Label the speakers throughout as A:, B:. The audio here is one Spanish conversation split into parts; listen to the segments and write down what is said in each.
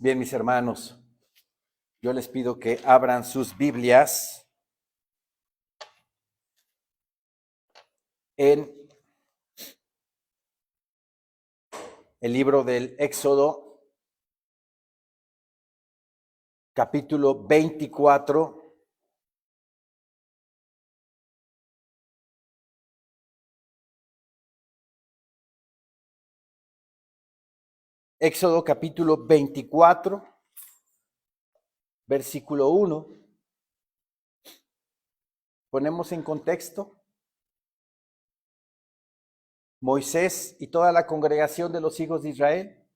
A: Bien, mis hermanos, yo les pido que abran sus Biblias en el libro del Éxodo, capítulo 24. Éxodo capítulo 24, versículo 1. Ponemos en contexto. Moisés y toda la congregación de los hijos de Israel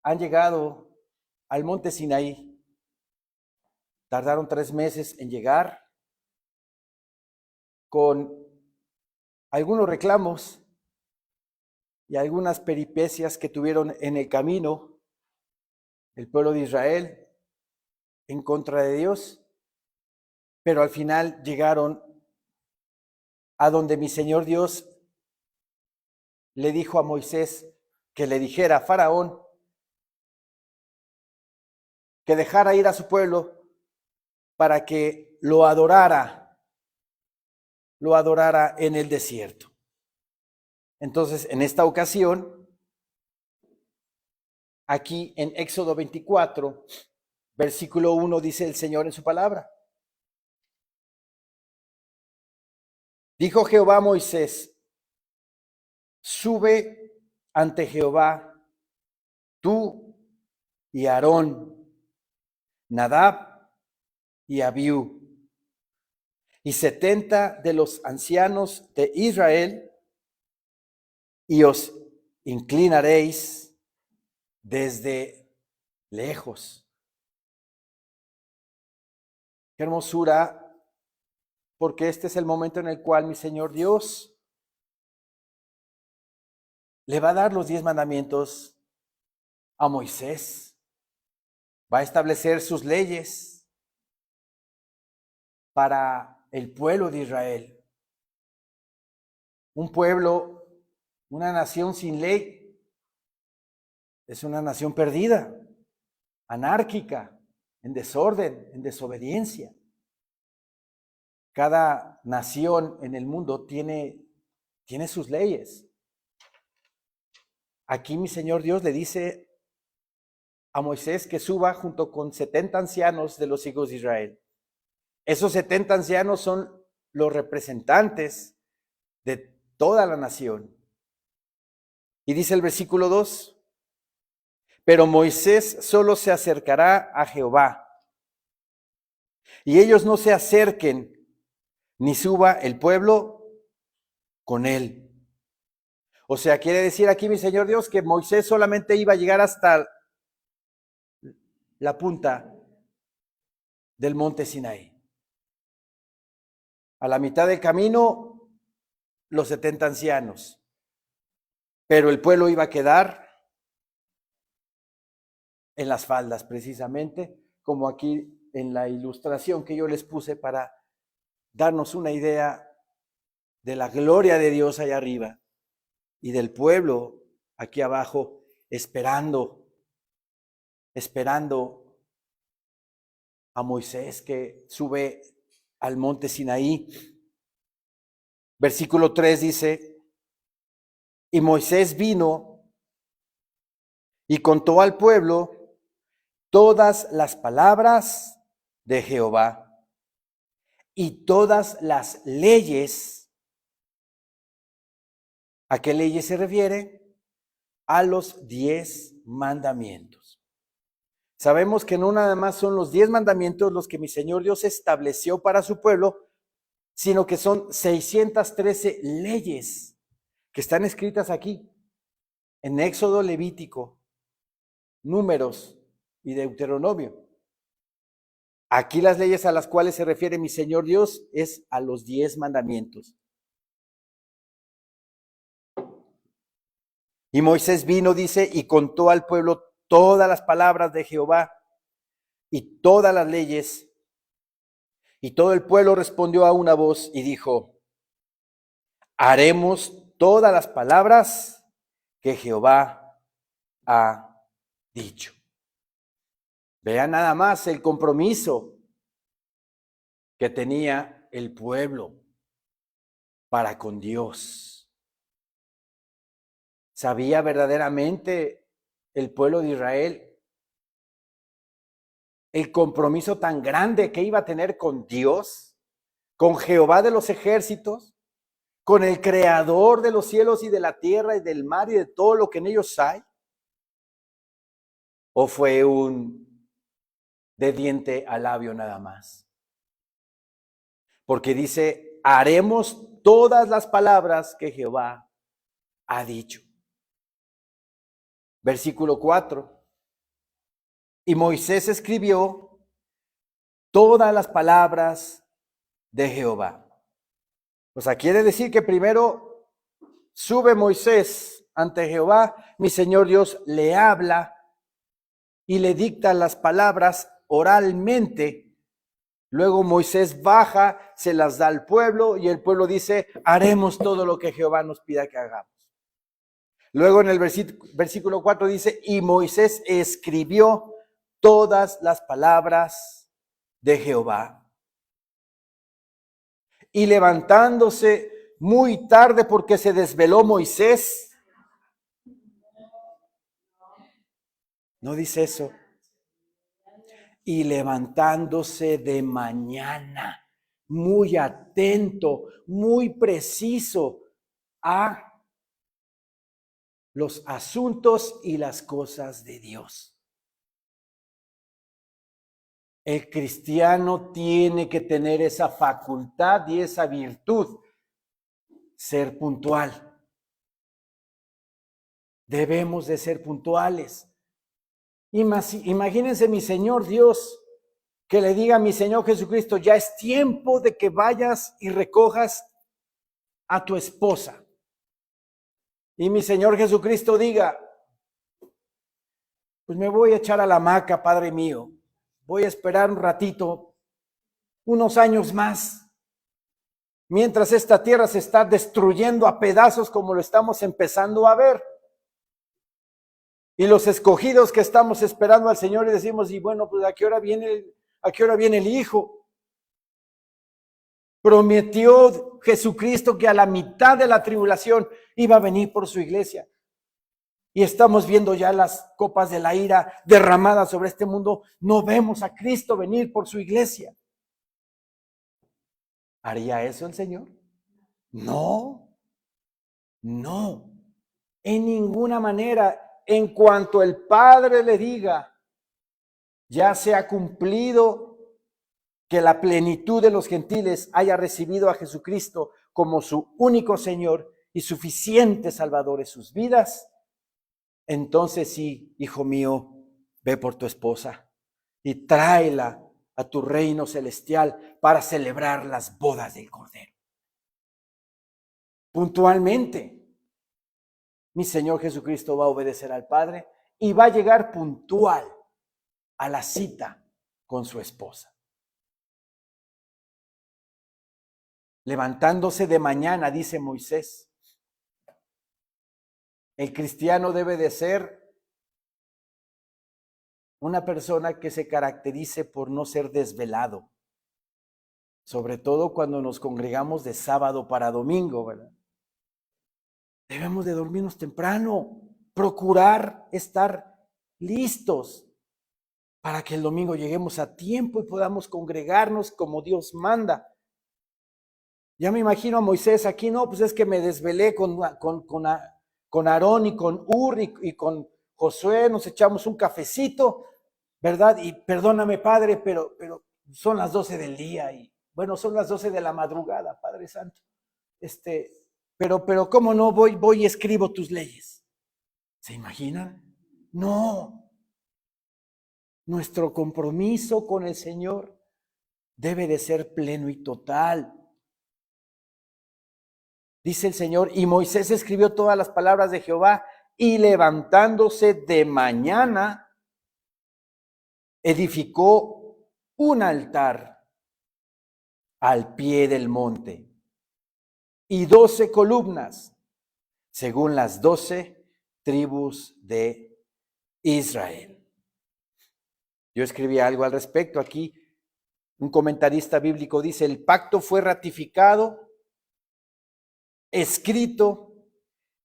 A: han llegado al monte Sinaí. Tardaron 3 meses en llegar con algunos reclamos y algunas peripecias que tuvieron en el camino el pueblo de Israel en contra de Dios, pero al final llegaron a donde mi Señor Dios le dijo a Moisés que le dijera a Faraón que dejara ir a su pueblo para que lo adorara en el desierto. Entonces, en esta ocasión, aquí en Éxodo 24, versículo 1, dice el Señor en su palabra: dijo Jehová a Moisés, sube ante Jehová tú y Aarón, Nadab y Abiú, y 70 de los ancianos de Israel, y os inclinaréis desde lejos. Qué hermosura, porque este es el momento en el cual mi Señor Dios le va a dar los 10 mandamientos a Moisés. Va a establecer sus leyes para el pueblo de Israel. Un pueblo, una nación sin ley, es una nación perdida, anárquica, en desorden, en desobediencia. Cada nación en el mundo tiene sus leyes. Aquí mi Señor Dios le dice a Moisés que suba junto con 70 ancianos de los hijos de Israel. Esos 70 ancianos son los representantes de toda la nación. Y dice el versículo 2, pero Moisés solo se acercará a Jehová, y ellos no se acerquen, ni suba el pueblo con él. O sea, quiere decir aquí mi Señor Dios que Moisés solamente iba a llegar hasta la punta del monte Sinaí. A la mitad del camino, los 70 ancianos. Pero el pueblo iba a quedar en las faldas, precisamente, como aquí en la ilustración que yo les puse para darnos una idea de la gloria de Dios allá arriba y del pueblo aquí abajo esperando a Moisés que sube al monte Sinaí. Versículo 3 dice, y Moisés vino y contó al pueblo todas las palabras de Jehová y todas las leyes. ¿A qué leyes se refiere? A los 10 mandamientos. Sabemos que no nada más son los 10 mandamientos los que mi Señor Dios estableció para su pueblo, sino que son 613 leyes que están escritas aquí, en Éxodo, Levítico, Números y Deuteronomio. Aquí las leyes a las cuales se refiere mi Señor Dios es a los 10 mandamientos. Y Moisés vino, dice, y contó al pueblo todas las palabras de Jehová y todas las leyes. Y todo el pueblo respondió a una voz y dijo, haremos todas las palabras que Jehová ha dicho. Vean nada más el compromiso que tenía el pueblo para con Dios. ¿Sabía verdaderamente el pueblo de Israel el compromiso tan grande que iba a tener con Dios, con Jehová de los ejércitos, con el creador de los cielos y de la tierra y del mar y de todo lo que en ellos hay? ¿O fue un de diente a labio nada más? Porque dice, haremos todas las palabras que Jehová ha dicho. Versículo 4. Y Moisés escribió todas las palabras de Jehová. O sea, quiere decir que primero sube Moisés ante Jehová, mi Señor Dios le habla y le dicta las palabras oralmente. Luego Moisés baja, se las da al pueblo y el pueblo dice, haremos todo lo que Jehová nos pida que hagamos. Luego en el versículo 4 dice, y Moisés escribió todas las palabras de Jehová. Y levantándose muy tarde porque se desveló Moisés. No dice eso. Y levantándose de mañana, muy atento, muy preciso a los asuntos y las cosas de Dios. El cristiano tiene que tener esa facultad y esa virtud, ser puntual. Debemos de ser puntuales. Imagínense mi Señor Dios, que le diga a mi Señor Jesucristo, ya es tiempo de que vayas y recojas a tu esposa. Y mi Señor Jesucristo diga, pues me voy a echar a la hamaca, Padre mío. Voy a esperar un ratito, unos años más, mientras esta tierra se está destruyendo a pedazos como lo estamos empezando a ver. Y los escogidos que estamos esperando al Señor y decimos, y bueno, pues ¿a qué hora viene el Hijo? Prometió Jesucristo que a la mitad de la tribulación iba a venir por su iglesia. Y estamos viendo ya las copas de la ira derramadas sobre este mundo. No vemos a Cristo venir por su iglesia. ¿Haría eso el Señor? No, no, en ninguna manera. En cuanto el Padre le diga, ya se ha cumplido que la plenitud de los gentiles haya recibido a Jesucristo como su único Señor y suficiente Salvador en sus vidas, entonces sí, hijo mío, ve por tu esposa y tráela a tu reino celestial para celebrar las bodas del Cordero. Puntualmente, mi Señor Jesucristo va a obedecer al Padre y va a llegar puntual a la cita con su esposa. Levantándose de mañana, dice Moisés. El cristiano debe de ser una persona que se caracterice por no ser desvelado, sobre todo cuando nos congregamos de sábado para domingo, ¿verdad? Debemos de dormirnos temprano, procurar estar listos para que el domingo lleguemos a tiempo y podamos congregarnos como Dios manda. Ya me imagino a Moisés aquí, no, pues es que me desvelé con Aarón y con Ur y con Josué, nos echamos un cafecito, ¿verdad? Y perdóname, Padre, pero son las 12 del día y bueno, son las 12 de la madrugada, Padre Santo. Pero ¿cómo no? Voy y escribo tus leyes. ¿Se imaginan? No. Nuestro compromiso con el Señor debe de ser pleno y total. Dice el Señor, y Moisés escribió todas las palabras de Jehová, y levantándose de mañana, edificó un altar al pie del monte, y 12 columnas, según las 12 tribus de Israel. Yo escribí algo al respecto aquí. Un comentarista bíblico dice, el pacto fue ratificado, escrito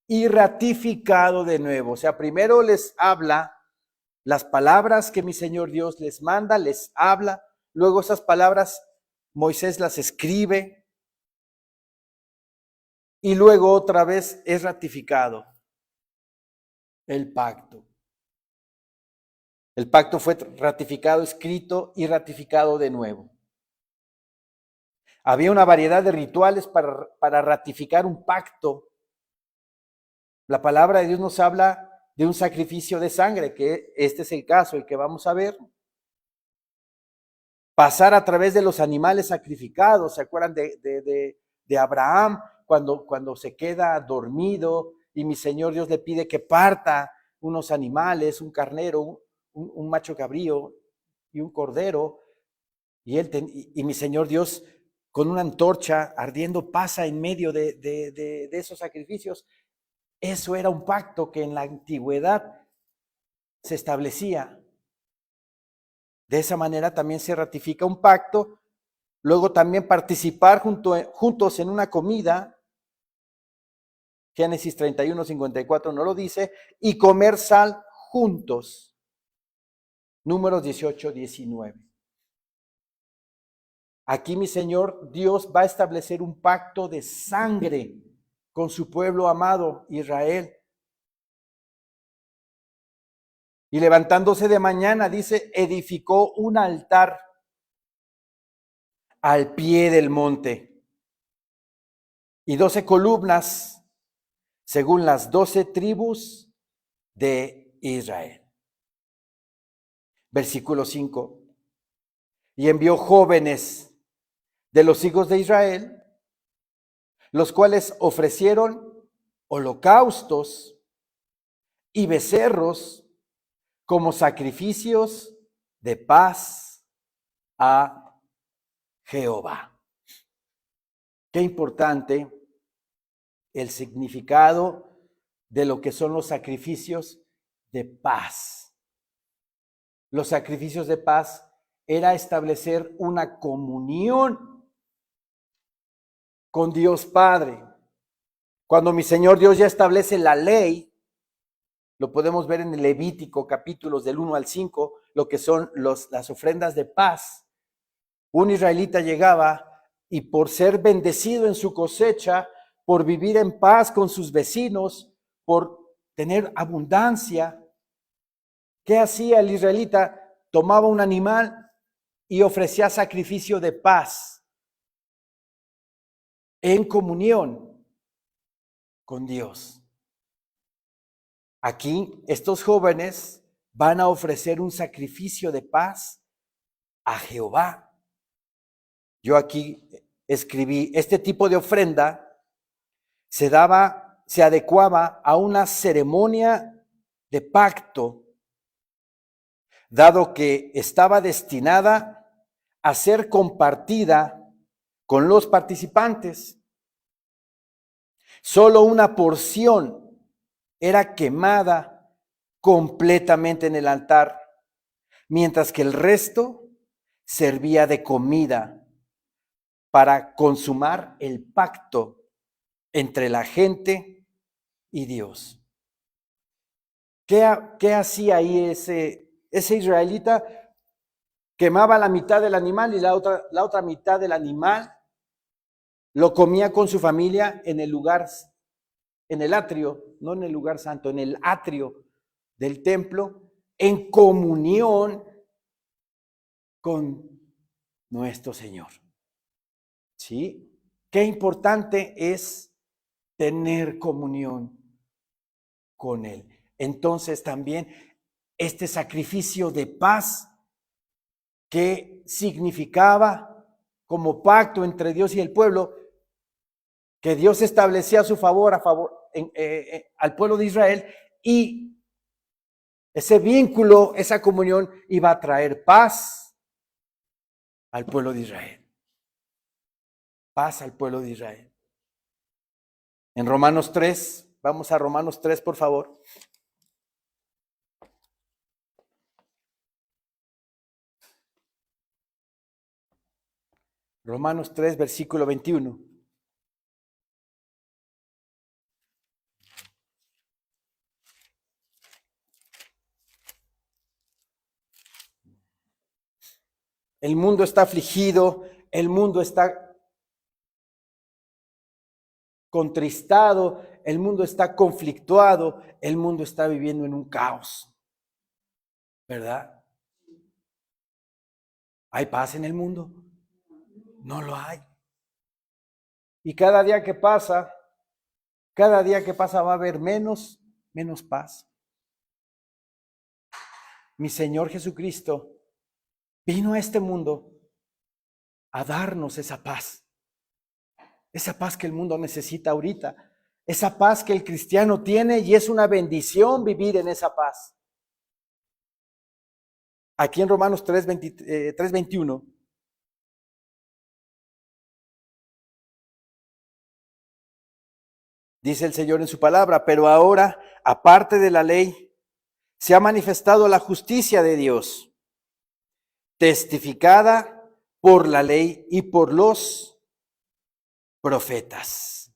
A: y ratificado de nuevo. O sea, primero les habla las palabras que mi Señor Dios les manda, les habla. Luego esas palabras Moisés las escribe y luego otra vez es ratificado el pacto. El pacto fue ratificado, escrito y ratificado de nuevo. Había una variedad de rituales para ratificar un pacto. La palabra de Dios nos habla de un sacrificio de sangre, que este es el caso, el que vamos a ver. Pasar a través de los animales sacrificados. ¿Se acuerdan de Abraham cuando se queda dormido y mi Señor Dios le pide que parta unos animales, un carnero, un macho cabrío y un cordero? Y mi Señor Dios con una antorcha ardiendo pasa en medio de esos sacrificios. Eso era un pacto que en la antigüedad se establecía. De esa manera también se ratifica un pacto. Luego también participar juntos en una comida. Génesis 31:54 no lo dice. Y comer sal juntos. Números 18:19. Aquí mi Señor Dios va a establecer un pacto de sangre con su pueblo amado Israel. Y levantándose de mañana, dice, edificó un altar al pie del monte y 12 columnas según las 12 tribus de Israel. Versículo 5. Y envió jóvenes de los hijos de Israel, los cuales ofrecieron holocaustos y becerros como sacrificios de paz a Jehová. Qué importante el significado de lo que son los sacrificios de paz. Los sacrificios de paz era establecer una comunión con Dios Padre. Cuando mi Señor Dios ya establece la ley, lo podemos ver en el Levítico, capítulos del 1 al 5, lo que son las ofrendas de paz. Un israelita llegaba y por ser bendecido en su cosecha, por vivir en paz con sus vecinos, por tener abundancia, ¿qué hacía el israelita? Tomaba un animal y ofrecía sacrificio de paz en comunión con Dios. Aquí estos jóvenes van a ofrecer un sacrificio de paz a Jehová. Yo aquí escribí, este tipo de ofrenda se adecuaba a una ceremonia de pacto, dado que estaba destinada a ser compartida con los participantes. Solo una porción era quemada completamente en el altar, mientras que el resto servía de comida para consumar el pacto entre la gente y Dios. ¿Qué hacía ahí ese israelita? Quemaba la mitad del animal y la otra mitad del animal lo comía con su familia en el lugar, en el atrio, no en el lugar santo, en el atrio del templo, en comunión con nuestro Señor. ¿Sí? Qué importante es tener comunión con Él. Entonces también este sacrificio de paz que significaba como pacto entre Dios y el pueblo, que Dios establecía a su favor, al pueblo de Israel, y ese vínculo, esa comunión iba a traer paz al pueblo de Israel. Paz al pueblo de Israel. En Romanos 3, vamos a Romanos 3, por favor. Romanos 3, versículo 21. El mundo está afligido, el mundo está contristado, el mundo está conflictuado, el mundo está viviendo en un caos, ¿verdad? ¿Hay paz en el mundo? No lo hay. Y cada día que pasa va a haber menos paz. Mi Señor Jesucristo vino a este mundo a darnos esa paz que el mundo necesita ahorita, esa paz que el cristiano tiene, y es una bendición vivir en esa paz. Aquí en Romanos 3:21 dice el Señor en su palabra: pero ahora, aparte de la ley, se ha manifestado la justicia de Dios, testificada por la ley y por los profetas.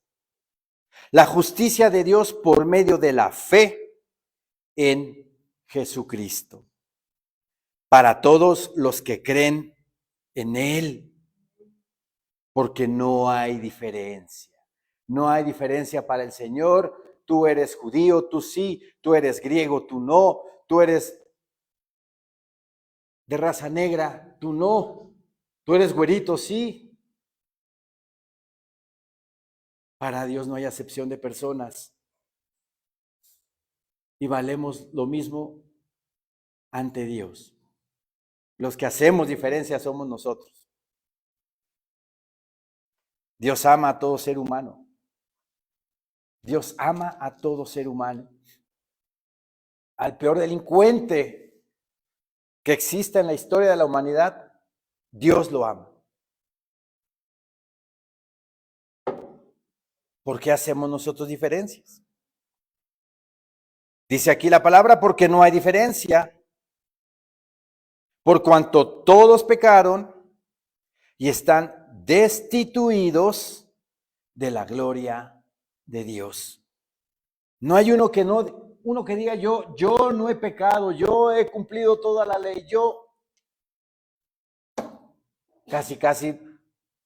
A: La justicia de Dios por medio de la fe en Jesucristo, para todos los que creen en Él, porque no hay diferencia. No hay diferencia para el Señor. Tú eres judío, tú sí; tú eres griego, tú no; tú eres de raza negra, tú no; tú eres güerito, sí. Para Dios no hay acepción de personas, y valemos lo mismo ante Dios. Los que hacemos diferencia somos nosotros. Dios ama a todo ser humano. Dios ama a todo ser humano. Al peor delincuente que exista en la historia de la humanidad, Dios lo ama. ¿Por qué hacemos nosotros diferencias? Dice aquí la palabra: porque no hay diferencia, por cuanto todos pecaron y están destituidos de la gloria de Dios. No hay uno que diga: yo no he pecado, yo he cumplido toda la ley, yo. Casi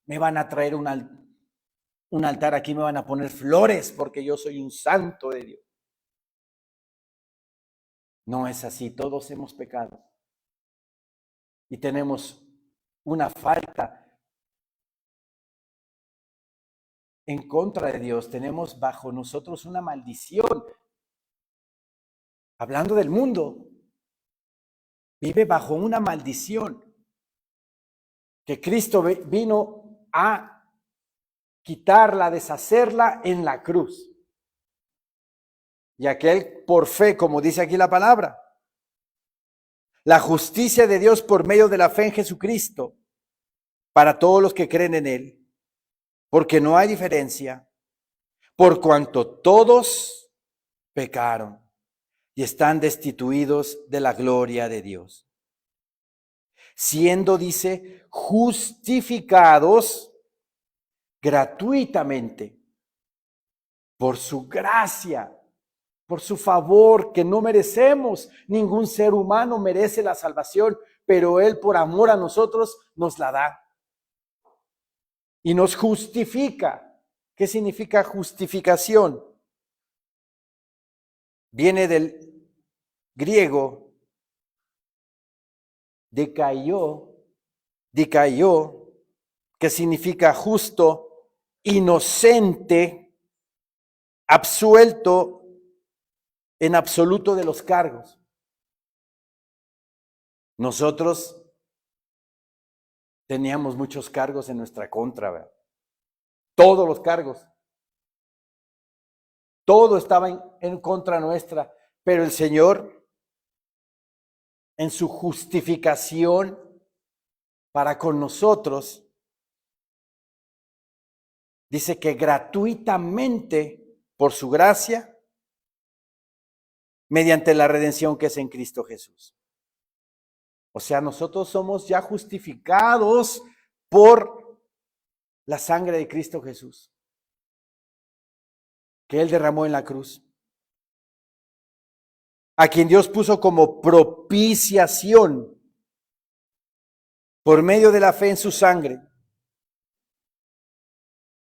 A: me van a traer un altar aquí, me van a poner flores porque yo soy un santo de Dios. No es así. Todos hemos pecado y tenemos una falta en contra de Dios. Tenemos bajo nosotros una maldición. Hablando del mundo, vive bajo una maldición que Cristo vino a quitarla, deshacerla en la cruz. Y aquel por fe, como dice aquí la palabra, la justicia de Dios por medio de la fe en Jesucristo, para todos los que creen en Él, porque no hay diferencia, por cuanto todos pecaron y están destituidos de la gloria de Dios, siendo, dice, justificados gratuitamente por su gracia, por su favor, que no merecemos. Ningún ser humano merece la salvación, pero Él, por amor a nosotros, nos la da y nos justifica. ¿Qué significa justificación? Viene del griego dikaiō, que significa justo, inocente, absuelto en absoluto de los cargos. Nosotros teníamos muchos cargos en nuestra contra, ¿verdad? Todos los cargos. Todo estaba en contra nuestra, pero el Señor, en su justificación para con nosotros, dice que gratuitamente, por su gracia, mediante la redención que es en Cristo Jesús. O sea, nosotros somos ya justificados por la sangre de Cristo Jesús, que Él derramó en la cruz, a quien Dios puso como propiciación por medio de la fe en su sangre,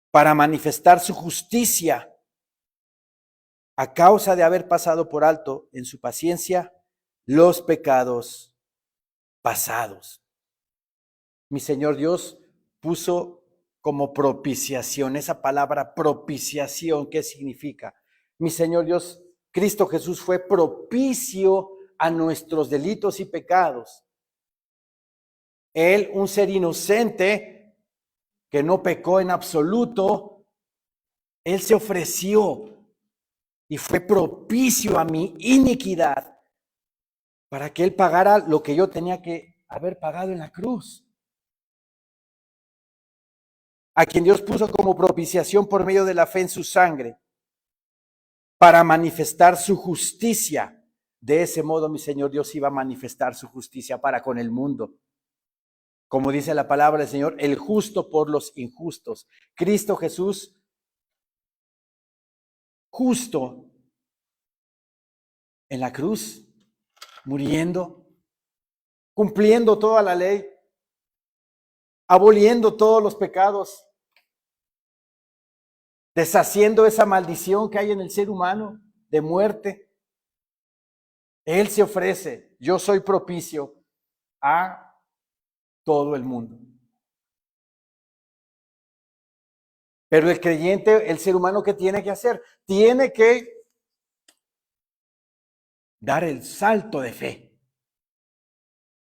A: para manifestar su justicia a causa de haber pasado por alto en su paciencia los pecados pasados. Mi Señor Dios puso como propiciación, esa palabra propiciación, ¿qué significa? Mi Señor Dios, Cristo Jesús fue propicio a nuestros delitos y pecados. Él, un ser inocente, que no pecó en absoluto, Él se ofreció y fue propicio a mi iniquidad para que Él pagara lo que yo tenía que haber pagado en la cruz. A quien Dios puso como propiciación por medio de la fe en su sangre, para manifestar su justicia. De ese modo, mi Señor Dios iba a manifestar su justicia para con el mundo. Como dice la palabra del Señor, el justo por los injustos. Cristo Jesús, justo en la cruz, muriendo, cumpliendo toda la ley, aboliendo todos los pecados, deshaciendo esa maldición que hay en el ser humano de muerte. Él se ofrece, yo soy propicio a todo el mundo. Pero el creyente, el ser humano, ¿qué tiene que hacer? Tiene que dar el salto de fe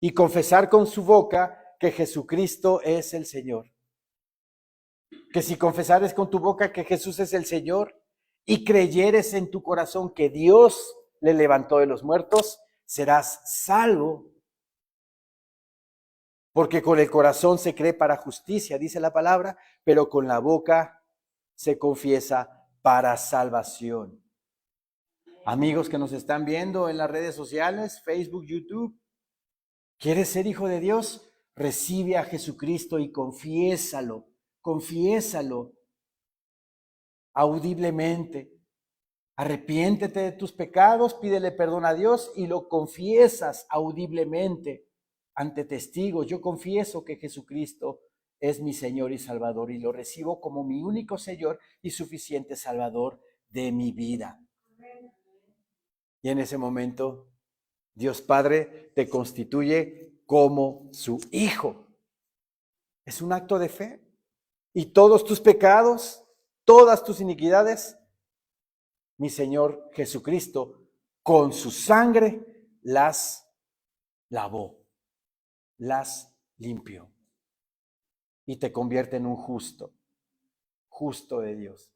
A: y confesar con su boca que Jesucristo es el Señor. Que si confesares con tu boca que Jesús es el Señor y creyeres en tu corazón que Dios le levantó de los muertos, serás salvo. Porque con el corazón se cree para justicia, dice la palabra, pero con la boca se confiesa para salvación. Amigos que nos están viendo en las redes sociales, Facebook, YouTube, ¿quieres ser hijo de Dios? Recibe a Jesucristo y confiésalo audiblemente. Arrepiéntete de tus pecados, pídele perdón a Dios y lo confiesas audiblemente ante testigos. Yo confieso que Jesucristo es mi Señor y Salvador y lo recibo como mi único Señor y suficiente Salvador de mi vida. Y en ese momento, Dios Padre te constituye como su hijo. Es un acto de fe. Y todos tus pecados, todas tus iniquidades, mi Señor Jesucristo, con su sangre las lavó, las limpió. Y te convierte en un justo de Dios.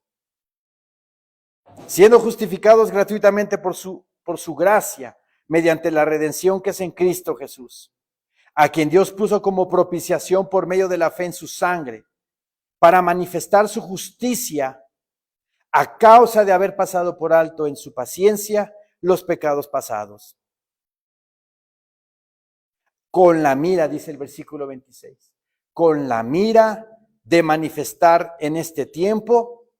A: Siendo justificados gratuitamente por su gracia, mediante la redención que es en Cristo Jesús, a quien Dios puso como propiciación por medio de la fe en su sangre, para manifestar su justicia a causa de haber pasado por alto en su paciencia los pecados pasados. Con la mira, dice el versículo 26, con la mira de manifestar en este tiempo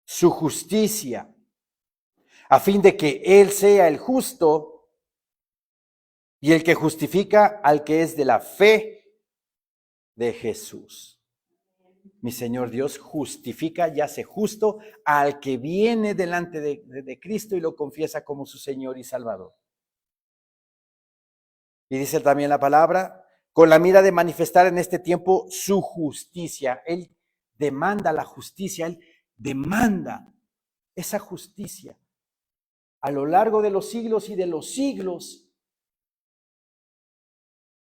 A: su justicia, a fin de que Él sea el justo y el que justifica al que es de la fe de Jesús. Mi Señor Dios justifica y hace justo al que viene delante de Cristo y lo confiesa como su Señor y Salvador. Y dice también la palabra, con la mira de manifestar en este tiempo su justicia. Él demanda la justicia, Él demanda esa justicia. A lo largo de los siglos y de los siglos,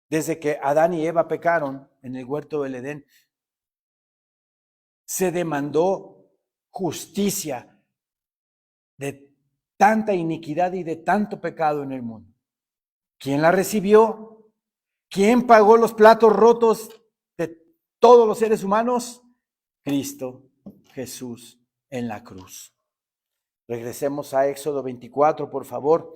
A: desde que Adán y Eva pecaron en el huerto del Edén, se demandó justicia de tanta iniquidad y de tanto pecado en el mundo. ¿Quién la recibió? ¿Quién pagó los platos rotos de todos los seres humanos? Cristo Jesús en la cruz. Regresemos a Éxodo 24, por favor.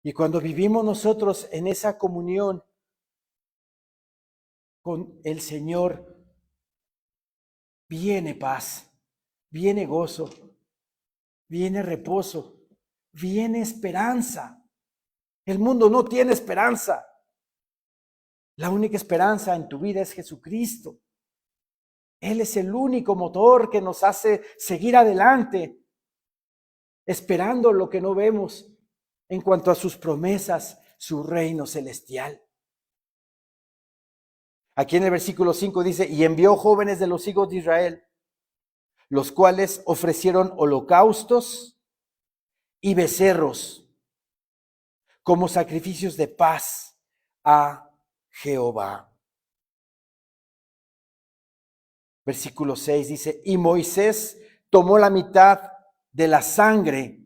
A: Y cuando vivimos nosotros en esa comunión con el Señor viene paz, viene gozo, viene reposo, viene esperanza. El mundo no tiene esperanza. La única esperanza en tu vida es Jesucristo. Él es el único motor que nos hace seguir adelante, esperando lo que no vemos en cuanto a sus promesas, su reino celestial. Aquí en el versículo 5 dice, y envió jóvenes de los hijos de Israel, los cuales ofrecieron holocaustos y becerros como sacrificios de paz a Jehová. Versículo 6 dice, y Moisés tomó la mitad de la sangre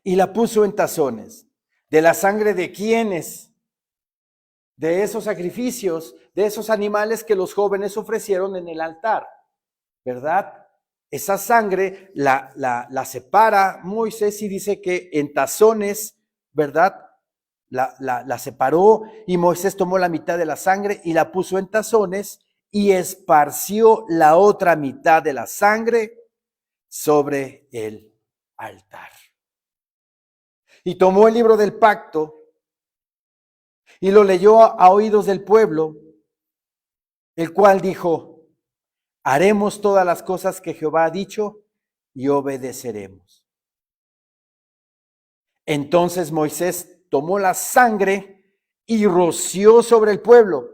A: y la puso en tazones. ¿De la sangre de quiénes? De esos sacrificios, de esos animales que los jóvenes ofrecieron en el altar, ¿verdad? Esa sangre la separa Moisés y dice que en tazones, ¿verdad? La separó y Moisés tomó la mitad de la sangre y la puso en tazones y esparció la otra mitad de la sangre sobre el altar. Y tomó el libro del pacto y lo leyó a oídos del pueblo, el cual dijo, haremos todas las cosas que Jehová ha dicho y obedeceremos. Entonces Moisés tomó la sangre y roció sobre el pueblo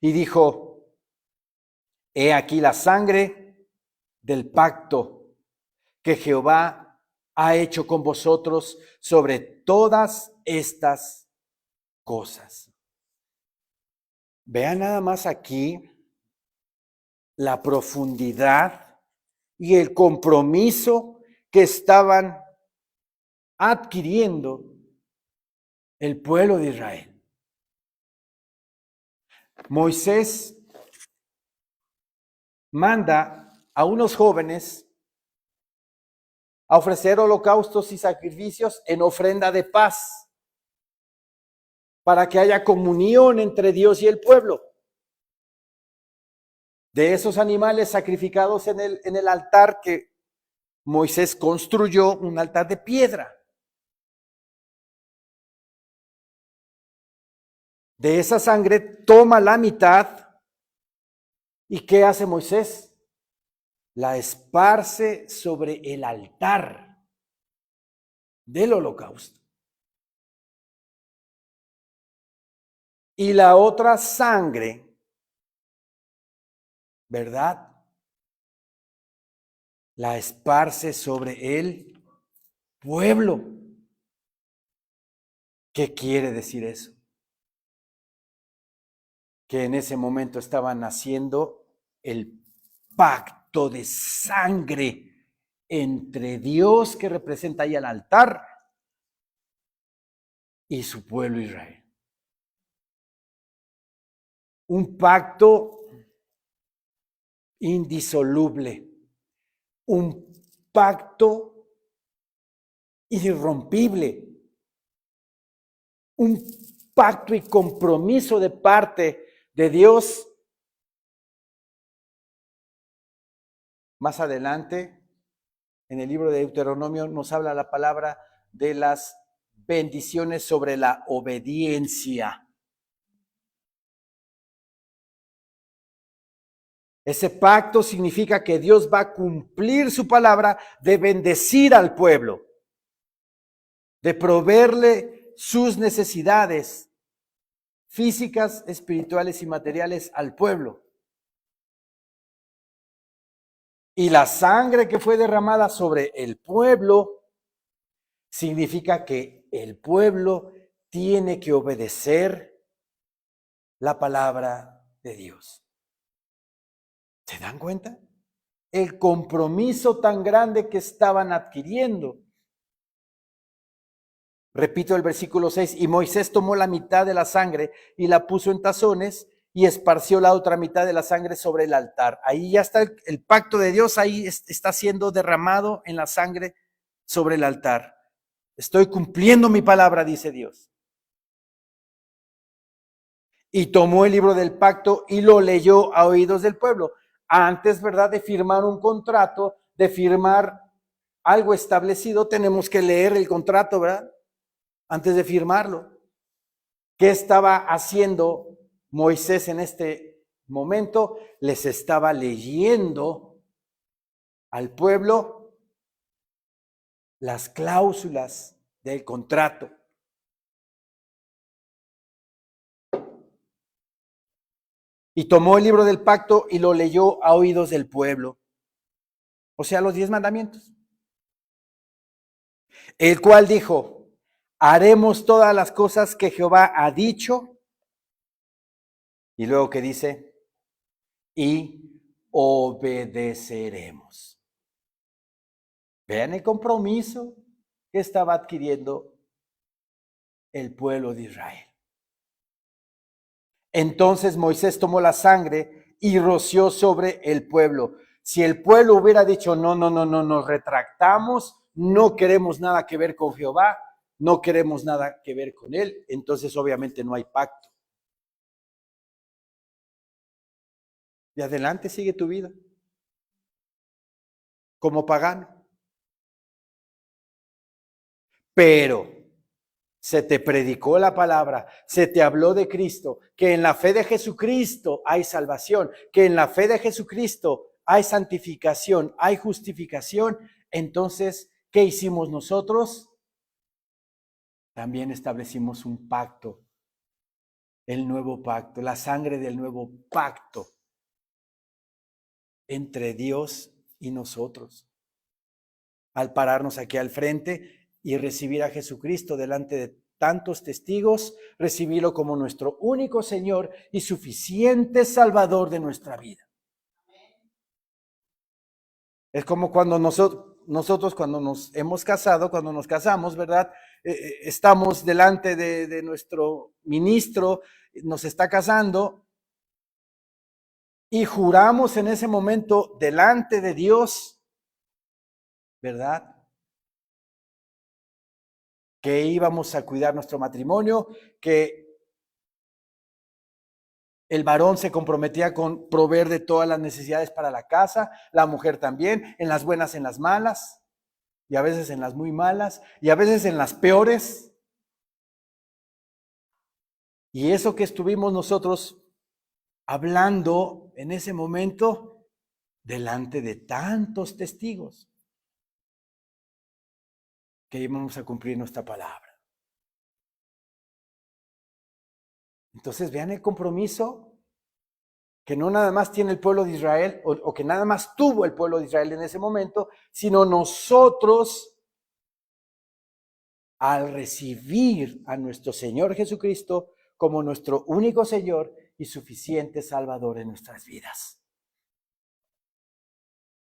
A: y dijo, he aquí la sangre del pacto que Jehová ha hecho con vosotros sobre todas estas cosas. Vean nada más aquí la profundidad y el compromiso que estaban adquiriendo el pueblo de Israel. Moisés manda a unos jóvenes a ofrecer holocaustos y sacrificios en ofrenda de paz, para que haya comunión entre Dios y el pueblo. De esos animales sacrificados en el altar que Moisés construyó, un altar de piedra. De esa sangre toma la mitad. ¿Y qué hace Moisés? La esparce sobre el altar del holocausto. Y la otra sangre, ¿verdad? La esparce sobre el pueblo. ¿Qué quiere decir eso? Que en ese momento estaban haciendo el pacto de sangre entre Dios, que representa ahí al altar, y su pueblo Israel. Un pacto indisoluble, un pacto irrompible, un pacto y compromiso de parte de Dios. Más adelante, en el libro de Deuteronomio, nos habla la palabra de las bendiciones sobre la obediencia. Ese pacto significa que Dios va a cumplir su palabra de bendecir al pueblo, de proveerle sus necesidades físicas, espirituales y materiales al pueblo. Y la sangre que fue derramada sobre el pueblo significa que el pueblo tiene que obedecer la palabra de Dios. ¿Se dan cuenta? El compromiso tan grande que estaban adquiriendo. Repito el versículo 6, y Moisés tomó la mitad de la sangre y la puso en tazones y esparció la otra mitad de la sangre sobre el altar. Ahí ya está el pacto de Dios, ahí está siendo derramado en la sangre sobre el altar. Estoy cumpliendo mi palabra, dice Dios. y tomó el libro del pacto y lo leyó a oídos del pueblo. Antes, ¿verdad?, de firmar un contrato, de firmar algo establecido, tenemos que leer el contrato, ¿verdad? Antes de firmarlo. ¿Qué estaba haciendo Moisés en este momento? Les estaba leyendo al pueblo las cláusulas del contrato. Y tomó el libro del pacto y lo leyó a oídos del pueblo. O sea, los 10 mandamientos. El cual dijo: haremos todas las cosas que Jehová ha dicho. Y luego que dice: y obedeceremos. Vean el compromiso que estaba adquiriendo el pueblo de Israel. Entonces Moisés tomó la sangre y roció sobre el pueblo. Si el pueblo hubiera dicho: no, nos retractamos, no queremos nada que ver con Jehová, no queremos nada que ver con él, entonces obviamente no hay pacto. Y adelante sigue tu vida como pagano. Pero se te predicó la palabra, se te habló de Cristo, que en la fe de Jesucristo hay salvación, que en la fe de Jesucristo hay santificación, hay justificación. Entonces, ¿qué hicimos nosotros? También establecimos un pacto, el nuevo pacto, la sangre del nuevo pacto entre Dios y nosotros. Al pararnos aquí al frente y recibir a Jesucristo delante de tantos testigos, recibirlo como nuestro único Señor y suficiente Salvador de nuestra vida. Es como cuando nosotros cuando nos hemos casado, cuando nos casamos, ¿verdad? Estamos delante de nuestro ministro, nos está casando y juramos en ese momento delante de Dios, ¿verdad?, que íbamos a cuidar nuestro matrimonio, que el varón se comprometía con proveer de todas las necesidades para la casa, la mujer también, en las buenas, en las malas, y a veces en las muy malas, y a veces en las peores. Y eso que estuvimos nosotros hablando en ese momento delante de tantos testigos, que íbamos a cumplir nuestra palabra. Entonces vean el compromiso que no nada más tiene el pueblo de Israel, o que nada más tuvo el pueblo de Israel en ese momento, sino nosotros, al recibir a nuestro Señor Jesucristo como nuestro único Señor y suficiente Salvador en nuestras vidas.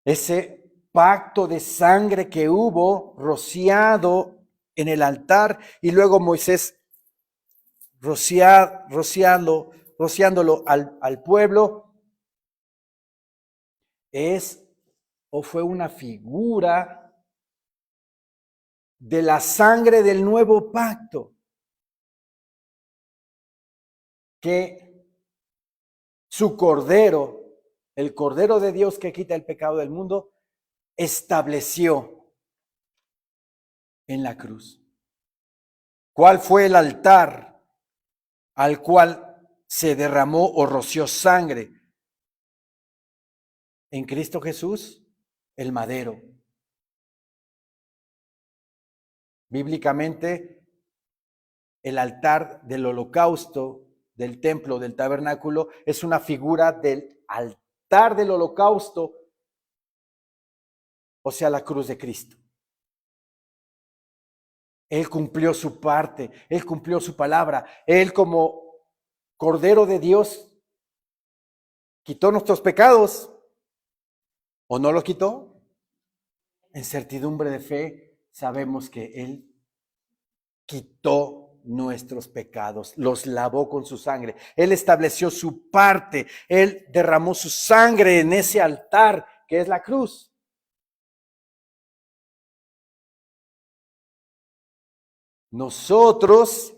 A: Ese pacto de sangre que hubo rociado en el altar y luego Moisés rociándolo al pueblo, es o fue una figura de la sangre del nuevo pacto que su cordero, el cordero de Dios que quita el pecado del mundo, estableció en la cruz. ¿Cuál fue el altar al cual se derramó o roció sangre? En Cristo Jesús, el madero. Bíblicamente, el altar del holocausto, del templo, del tabernáculo, es una figura del altar del holocausto, o sea, la cruz de Cristo. Él cumplió su parte, Él cumplió su palabra. Él, como Cordero de Dios, quitó nuestros pecados, ¿o no los quitó? En certidumbre de fe sabemos que Él quitó nuestros pecados, los lavó con su sangre. Él estableció su parte, Él derramó su sangre en ese altar que es la cruz. Nosotros,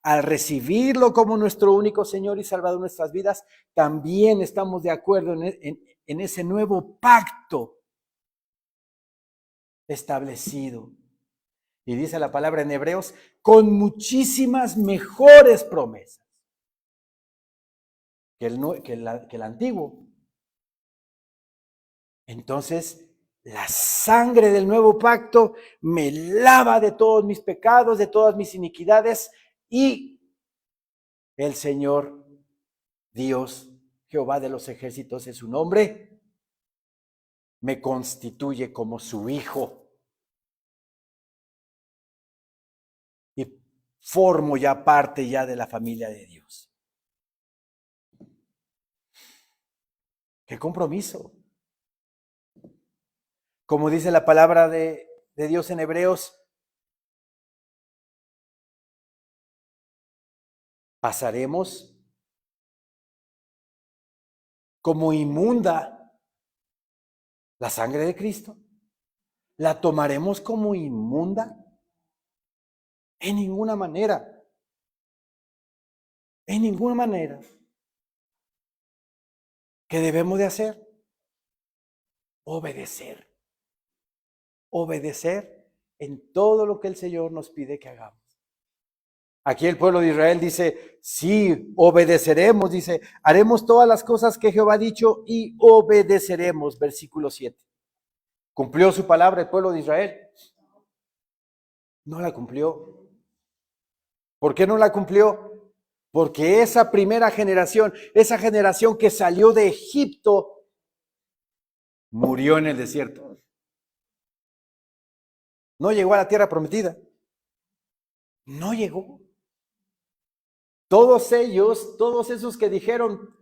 A: al recibirlo como nuestro único Señor y Salvador de nuestras vidas, también estamos de acuerdo en ese nuevo pacto establecido. Y dice la palabra en Hebreos, con muchísimas mejores promesas que el antiguo. Entonces, la sangre del nuevo pacto me lava de todos mis pecados, de todas mis iniquidades, y el Señor Dios, Jehová de los ejércitos es su nombre, me constituye como su hijo. Y formo ya parte ya de la familia de Dios. ¡Qué compromiso! Como dice la palabra de Dios en Hebreos, pasaremos como inmunda la sangre de Cristo. ¿La tomaremos como inmunda? En ninguna manera. En ninguna manera. ¿Qué debemos de hacer? Obedecer. Obedecer en todo lo que el Señor nos pide que hagamos. Aquí el pueblo de Israel dice, sí, obedeceremos, dice, haremos todas las cosas que Jehová ha dicho y obedeceremos, versículo 7. ¿Cumplió su palabra el pueblo de Israel? No la cumplió. ¿Por qué no la cumplió? Porque esa primera generación, esa generación que salió de Egipto, murió en el desierto. No llegó a la tierra prometida. No llegó. Todos ellos, todos esos que dijeron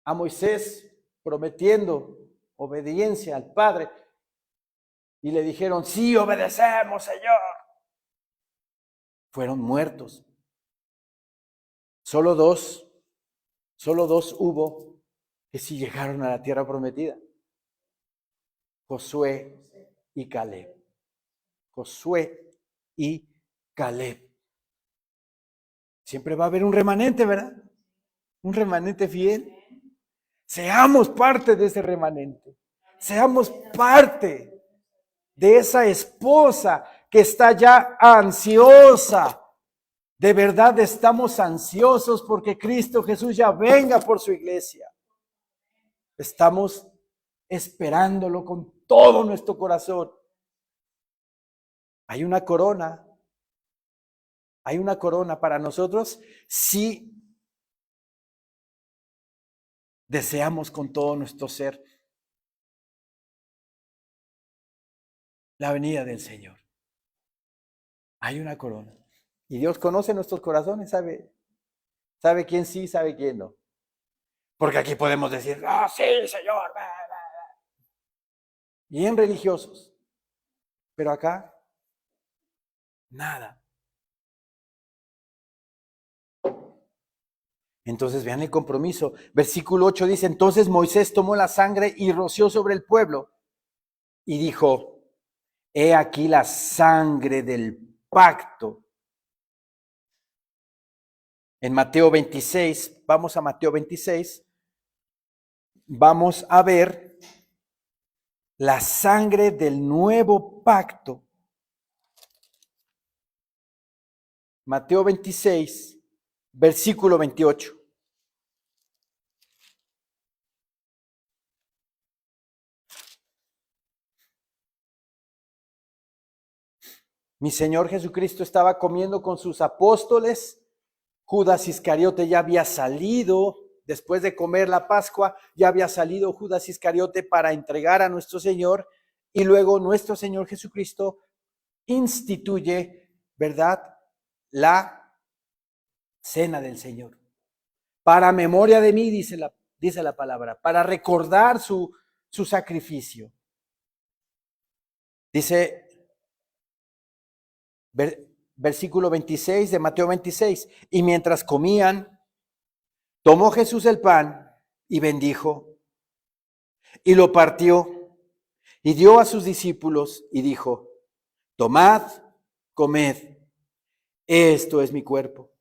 A: a Moisés prometiendo obediencia al Padre y le dijeron, sí, obedecemos, Señor, fueron muertos. Solo dos hubo que sí llegaron a la tierra prometida. Josué y Caleb. Josué y Caleb. Siempre va a haber un remanente, ¿verdad? Un remanente fiel. Seamos parte de ese remanente. Seamos parte de esa esposa que está ya ansiosa. De verdad estamos ansiosos porque Cristo Jesús ya venga por su iglesia. Estamos esperándolo con todo nuestro corazón. Hay una corona para nosotros si deseamos con todo nuestro ser la venida del Señor. Hay una corona. Y Dios conoce nuestros corazones, sabe quién sí, sabe quién no. Porque aquí podemos decir, sí, Señor. Bien religiosos. Pero acá, nada. Entonces vean el compromiso. Versículo 8 dice, entonces Moisés tomó la sangre y roció sobre el pueblo y dijo, he aquí la sangre del pacto. En Mateo 26, vamos a Mateo 26, vamos a ver la sangre del nuevo pacto. Mateo 26, versículo 28. Mi Señor Jesucristo estaba comiendo con sus apóstoles. Judas Iscariote ya había salido, después de comer la Pascua, ya había salido Judas Iscariote para entregar a nuestro Señor, y luego nuestro Señor Jesucristo instituye, ¿verdad?, la cena del Señor. Para memoria de mí, dice la palabra, para recordar su sacrificio. Dice, versículo 26 de Mateo 26, y mientras comían, tomó Jesús el pan y bendijo, y lo partió, y dio a sus discípulos, y dijo, tomad, comed, esto es mi cuerpo.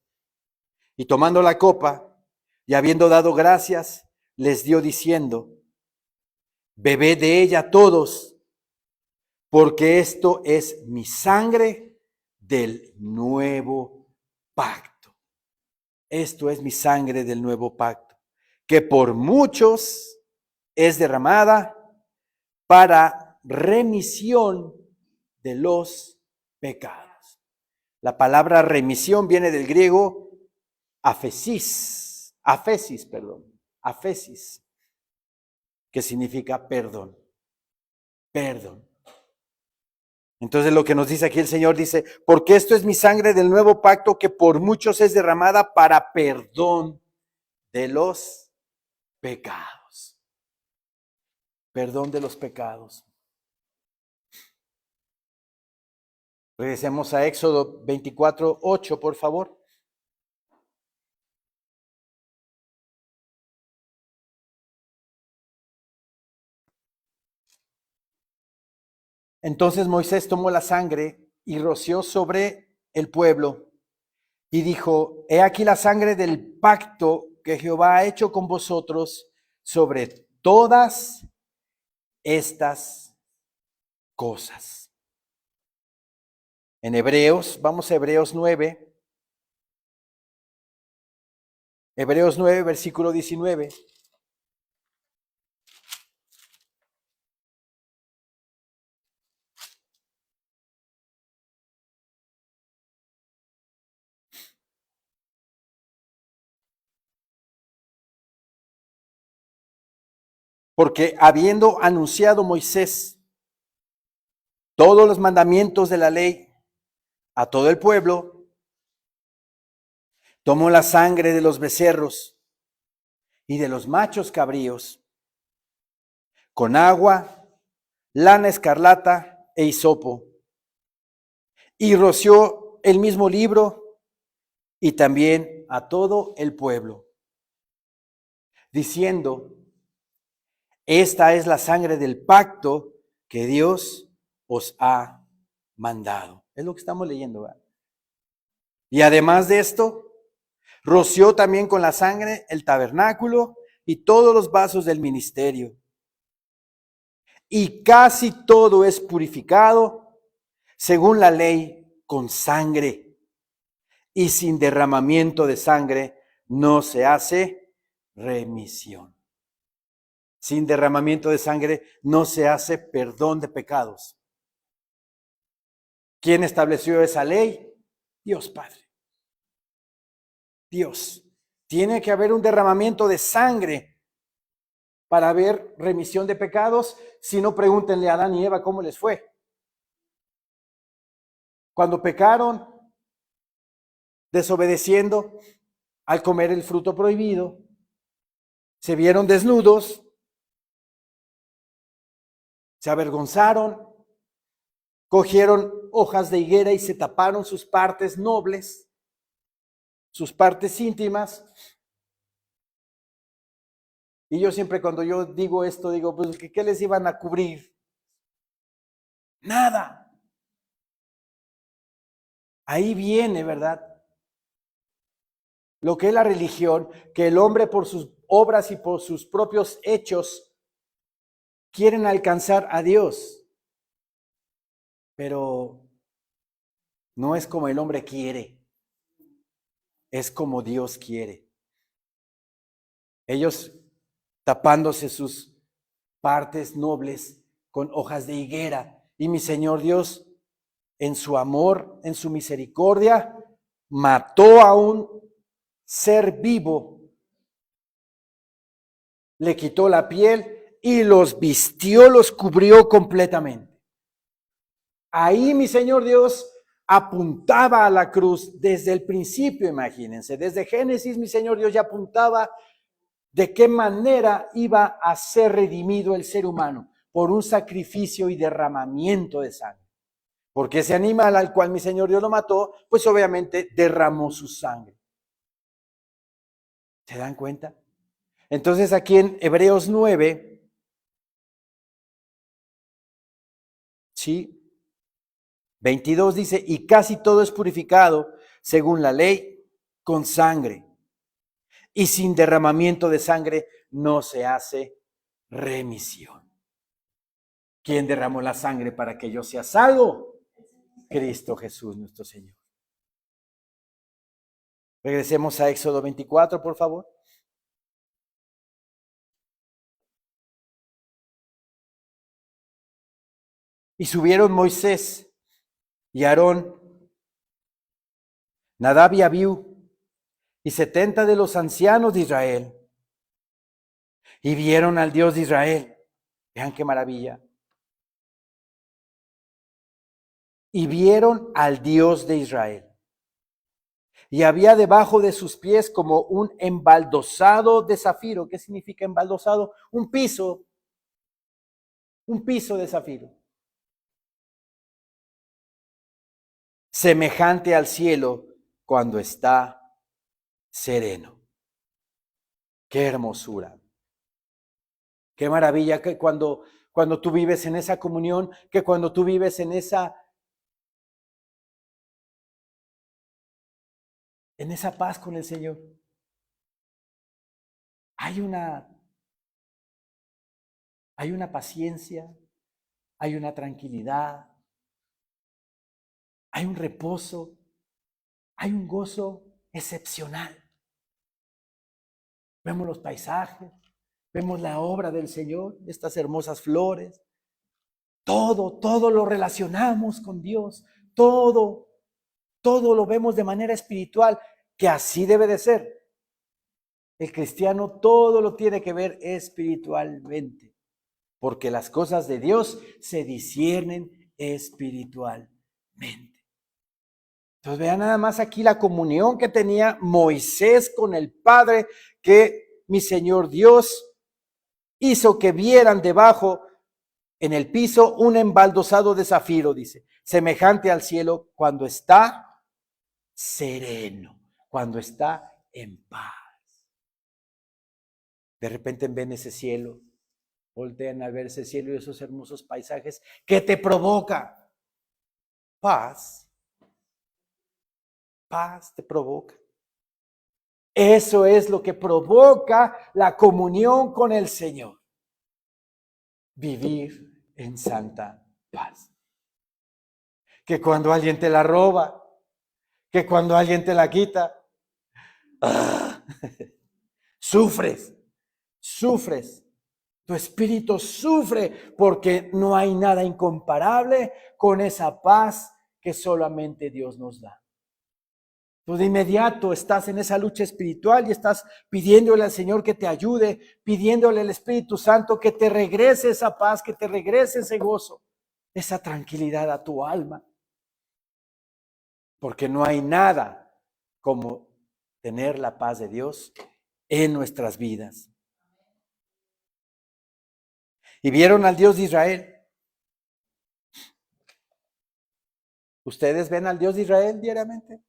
A: Y tomando la copa, y habiendo dado gracias, les dio diciendo, bebed de ella todos, porque esto es mi sangre del nuevo pacto. Esto es mi sangre del nuevo pacto, que por muchos es derramada para remisión de los pecados. La palabra remisión viene del griego afesis, que significa perdón. Perdón. Entonces lo que nos dice aquí el Señor dice, porque esto es mi sangre del nuevo pacto que por muchos es derramada para perdón de los pecados. Perdón de los pecados. Regresemos a Éxodo 24:8, por favor. Entonces Moisés tomó la sangre y roció sobre el pueblo y dijo, he aquí la sangre del pacto que Jehová ha hecho con vosotros sobre todas estas cosas. En Hebreos, vamos a Hebreos 9. Hebreos 9, versículo 19. Porque habiendo anunciado Moisés todos los mandamientos de la ley a todo el pueblo, tomó la sangre de los becerros y de los machos cabríos con agua, lana escarlata e hisopo, y roció el mismo libro y también a todo el pueblo, diciendo, esta es la sangre del pacto que Dios os ha mandado. Es lo que estamos leyendo, ¿verdad? Y además de esto, roció también con la sangre el tabernáculo y todos los vasos del ministerio. Y casi todo es purificado según la ley con sangre. Y sin derramamiento de sangre no se hace remisión. Sin derramamiento de sangre no se hace perdón de pecados. ¿Quién estableció esa ley? Dios Padre. Dios. Tiene que haber un derramamiento de sangre para haber remisión de pecados. Si no, pregúntenle a Adán y Eva cómo les fue. Cuando pecaron, desobedeciendo al comer el fruto prohibido, se vieron desnudos, se avergonzaron, cogieron hojas de higuera y se taparon sus partes nobles, sus partes íntimas. Y yo siempre cuando yo digo esto, digo, pues, ¿qué les iban a cubrir? Nada. Ahí viene, ¿verdad? Lo que es la religión, que el hombre por sus obras y por sus propios hechos quieren alcanzar a Dios. Pero no es como el hombre quiere, es como Dios quiere. Ellos tapándose sus partes nobles con hojas de higuera. Y mi Señor Dios, en su amor, en su misericordia, mató a un ser vivo, le quitó la piel y los vistió, los cubrió completamente. Ahí mi Señor Dios apuntaba a la cruz desde el principio, imagínense, desde Génesis mi Señor Dios ya apuntaba de qué manera iba a ser redimido el ser humano por un sacrificio y derramamiento de sangre. Porque ese animal al cual mi Señor Dios lo mató, pues obviamente derramó su sangre. ¿Se dan cuenta? Entonces aquí en Hebreos 9, ¿sí? 22 dice, y casi todo es purificado según la ley, con sangre. Y sin derramamiento de sangre no se hace remisión. ¿Quién derramó la sangre para que yo sea salvo? Cristo Jesús, nuestro Señor. Regresemos a Éxodo 24, por favor. Y subieron Moisés y Aarón, Nadab y Abiú, y 70 de los ancianos de Israel, y vieron al Dios de Israel. Vean qué maravilla. Y vieron al Dios de Israel. Y había debajo de sus pies como un embaldosado de zafiro. ¿Qué significa embaldosado? Un piso de zafiro. Semejante al cielo cuando está sereno. Qué hermosura. Qué maravilla que cuando tú vives en esa comunión, que cuando tú vives en esa paz con el Señor, hay una paciencia, hay una tranquilidad, hay un reposo, hay un gozo excepcional. Vemos los paisajes, vemos la obra del Señor, estas hermosas flores. Todo lo relacionamos con Dios. Todo lo vemos de manera espiritual, que así debe de ser. El cristiano todo lo tiene que ver espiritualmente, porque las cosas de Dios se disciernen espiritualmente. Entonces vean nada más aquí la comunión que tenía Moisés con el Padre, que mi Señor Dios hizo que vieran debajo en el piso un embaldosado de zafiro, dice, semejante al cielo cuando está sereno, cuando está en paz. De repente ven ese cielo, voltean a ver ese cielo y esos hermosos paisajes. ¿Qué te provoca? Paz. Paz te provoca. Eso es lo que provoca la comunión con el Señor. Vivir en santa paz. Que cuando alguien te la roba, que cuando alguien te la quita, sufres. Tu espíritu sufre porque no hay nada incomparable con esa paz que solamente Dios nos da. Tú de inmediato estás en esa lucha espiritual y estás pidiéndole al Señor que te ayude, pidiéndole al Espíritu Santo que te regrese esa paz, que te regrese ese gozo, esa tranquilidad a tu alma. Porque no hay nada como tener la paz de Dios en nuestras vidas. Y vieron al Dios de Israel. ¿Ustedes ven al Dios de Israel diariamente?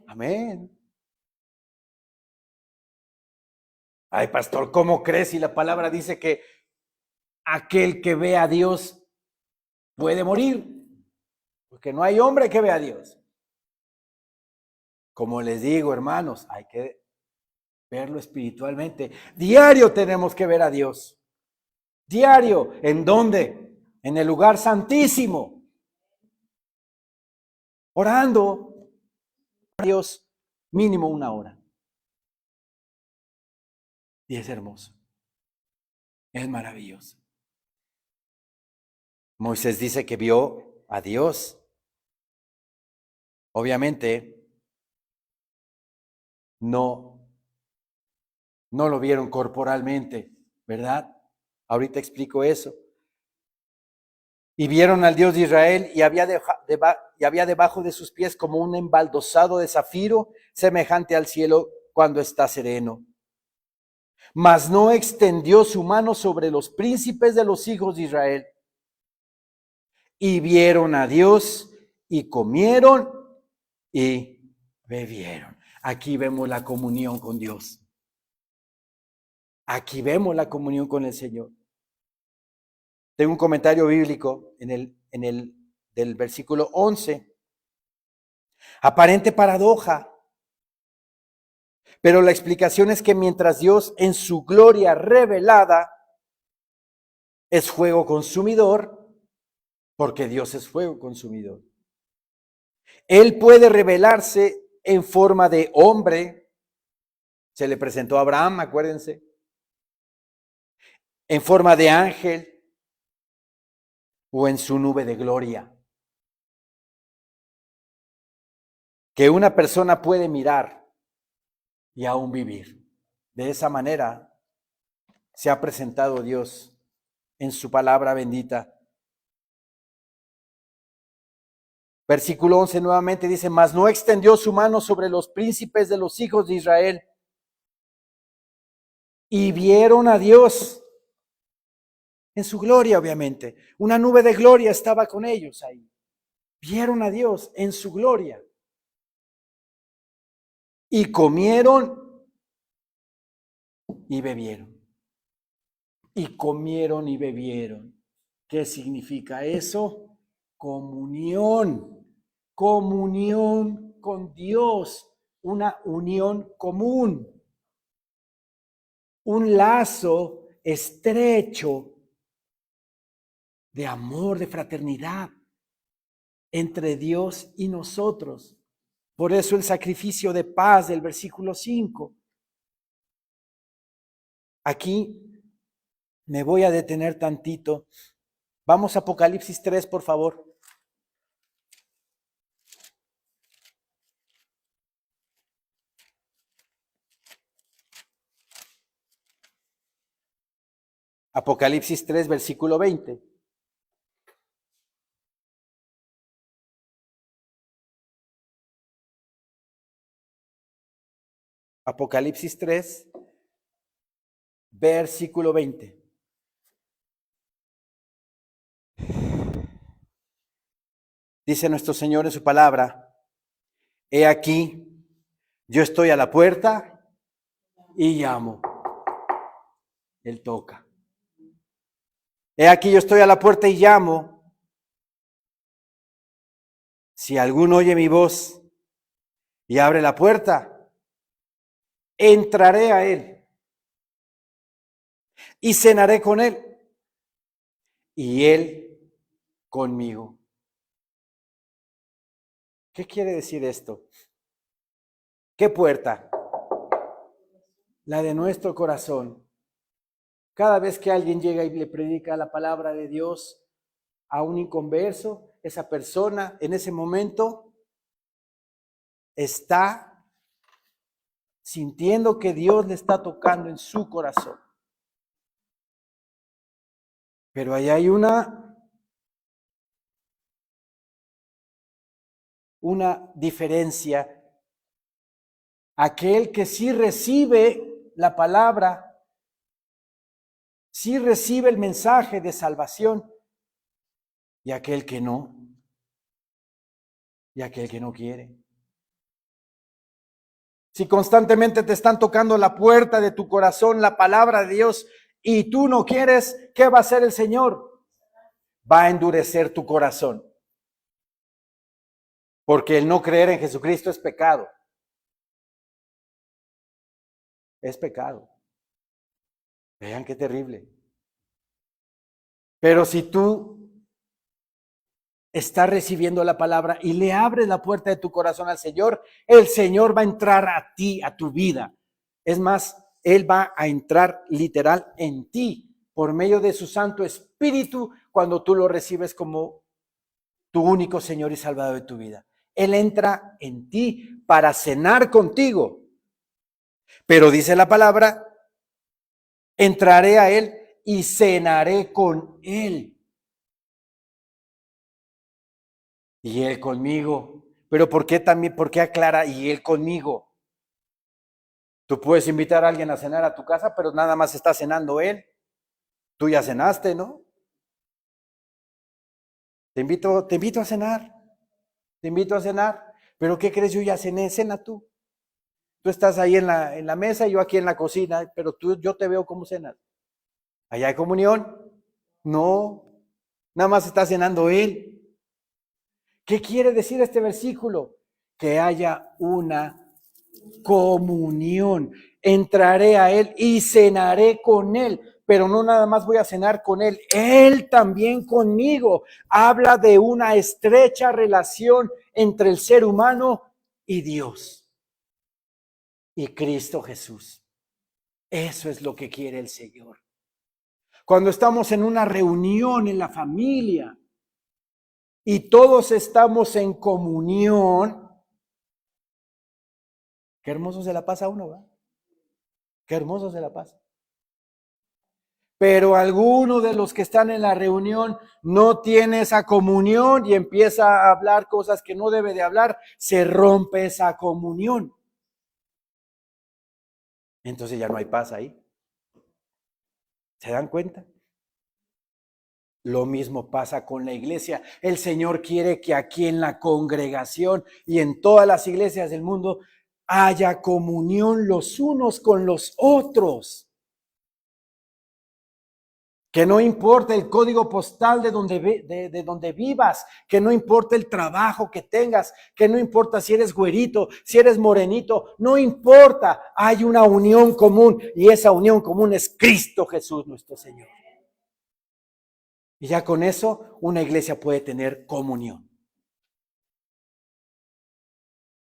A: Amén. Ay, pastor, ¿cómo crees si la palabra dice que aquel que ve a Dios puede morir? Porque no hay hombre que vea a Dios. Como les digo, hermanos, hay que verlo espiritualmente. Diario tenemos que ver a Dios. Diario. ¿En dónde? En el lugar santísimo. Orando a Dios mínimo 1 hora. Y es hermoso. Es maravilloso. Moisés dice que vio a Dios. Obviamente, no lo vieron corporalmente, ¿verdad? Ahorita explico eso. Y vieron al Dios de Israel y había debajo de sus pies como un embaldosado de zafiro, semejante al cielo cuando está sereno. Mas no extendió su mano sobre los príncipes de los hijos de Israel. Y vieron a Dios y comieron y bebieron. Aquí vemos la comunión con Dios. Aquí vemos la comunión con el Señor. Tengo un comentario bíblico del versículo 11. Aparente paradoja. Pero la explicación es que mientras Dios en su gloria revelada es fuego consumidor, porque Dios es fuego consumidor, Él puede revelarse en forma de hombre. Se le presentó a Abraham, acuérdense. En forma de ángel o en su nube de gloria. Que una persona puede mirar y aún vivir. De esa manera se ha presentado Dios en su palabra bendita. Versículo 11 nuevamente dice, mas no extendió su mano sobre los príncipes de los hijos de Israel. Y vieron a Dios en su gloria, obviamente. Una nube de gloria estaba con ellos ahí. Vieron a Dios en su gloria. Y comieron y bebieron. Y comieron y bebieron. ¿Qué significa eso? Comunión. Comunión con Dios. Una unión común. Un lazo estrecho de amor, de fraternidad entre Dios y nosotros. Por eso el sacrificio de paz del versículo 5. Aquí me voy a detener tantito. Vamos a Apocalipsis 3, por favor. Apocalipsis 3, versículo 20. Apocalipsis 3, versículo 20. Dice nuestro Señor en su palabra, he aquí, yo estoy a la puerta y llamo. Él toca. He aquí, yo estoy a la puerta y llamo. Si alguno oye mi voz y abre la puerta, entraré a él y cenaré con él y él conmigo. ¿Qué quiere decir esto? ¿Qué puerta? La de nuestro corazón. Cada vez que alguien llega y le predica la palabra de Dios a un inconverso, esa persona en ese momento está sintiendo que Dios le está tocando en su corazón. Pero ahí hay una diferencia. Aquel que sí recibe la palabra, sí recibe el mensaje de salvación, y aquel que no, y aquel que no quiere. Si constantemente te están tocando la puerta de tu corazón, la palabra de Dios, y tú no quieres, ¿qué va a hacer el Señor? Va a endurecer tu corazón. Porque el no creer en Jesucristo es pecado. Es pecado. Vean qué terrible. Pero si tú estás recibiendo la palabra y le abres la puerta de tu corazón al Señor, el Señor va a entrar a ti, a tu vida. Es más, Él va a entrar literal en ti por medio de su Santo Espíritu cuando tú lo recibes como tu único Señor y Salvador de tu vida. Él entra en ti para cenar contigo. Pero dice la palabra, entraré a Él y cenaré con Él. Y Él conmigo. Pero ¿por qué también? ¿Por qué aclara y Él conmigo? Tú puedes invitar a alguien a cenar a tu casa, pero nada más está cenando Él. Tú ya cenaste, ¿no? Te invito a cenar. Te invito a cenar. Pero ¿qué crees? Yo ya cené, cena tú. Tú estás ahí en la mesa y yo aquí en la cocina, pero yo te veo como cenas. ¿Allá hay comunión? No, nada más está cenando Él. ¿Qué quiere decir este versículo? que haya una comunión. Entraré a Él y cenaré con Él, pero no nada más voy a cenar con Él, Él también conmigo. Habla de una estrecha relación entre el ser humano y Dios y Cristo Jesús. Eso es lo que quiere el Señor. Cuando estamos en una reunión en la familia y todos estamos en comunión, qué hermoso se la pasa uno, ¿verdad? Qué hermoso se la pasa. Pero alguno de los que están en la reunión no tiene esa comunión y empieza a hablar cosas que no debe de hablar, se rompe esa comunión. Entonces ya no hay paz ahí. ¿Se dan cuenta? Lo mismo pasa con la iglesia. El Señor quiere que aquí en la congregación y en todas las iglesias del mundo haya comunión los unos con los otros. Que no importa el código postal de donde vivas, que no importa el trabajo que tengas, que no importa si eres güerito, si eres morenito, no importa, hay una unión común y esa unión común es Cristo Jesús nuestro Señor. Y ya con eso una iglesia puede tener comunión.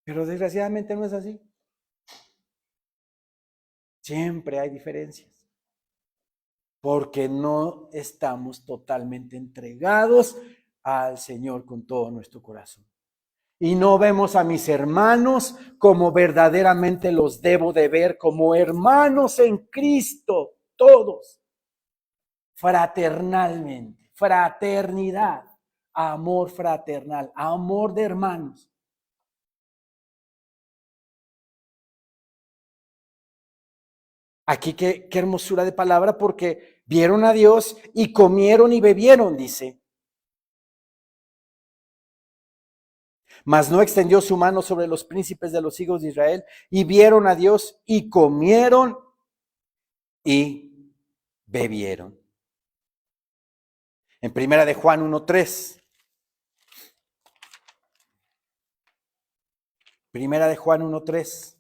A: Pero desgraciadamente no es así. Siempre hay diferencias. Porque no estamos totalmente entregados al Señor con todo nuestro corazón. Y no vemos a mis hermanos como verdaderamente los debo de ver, como hermanos en Cristo, todos, fraternalmente, fraternidad, amor fraternal, amor de hermanos. Aquí qué hermosura de palabra, porque vieron a Dios y comieron y bebieron, dice. Mas no extendió su mano sobre los príncipes de los hijos de Israel, y vieron a Dios y comieron y bebieron. En primera de Juan 1:3. Primera de Juan 1:3.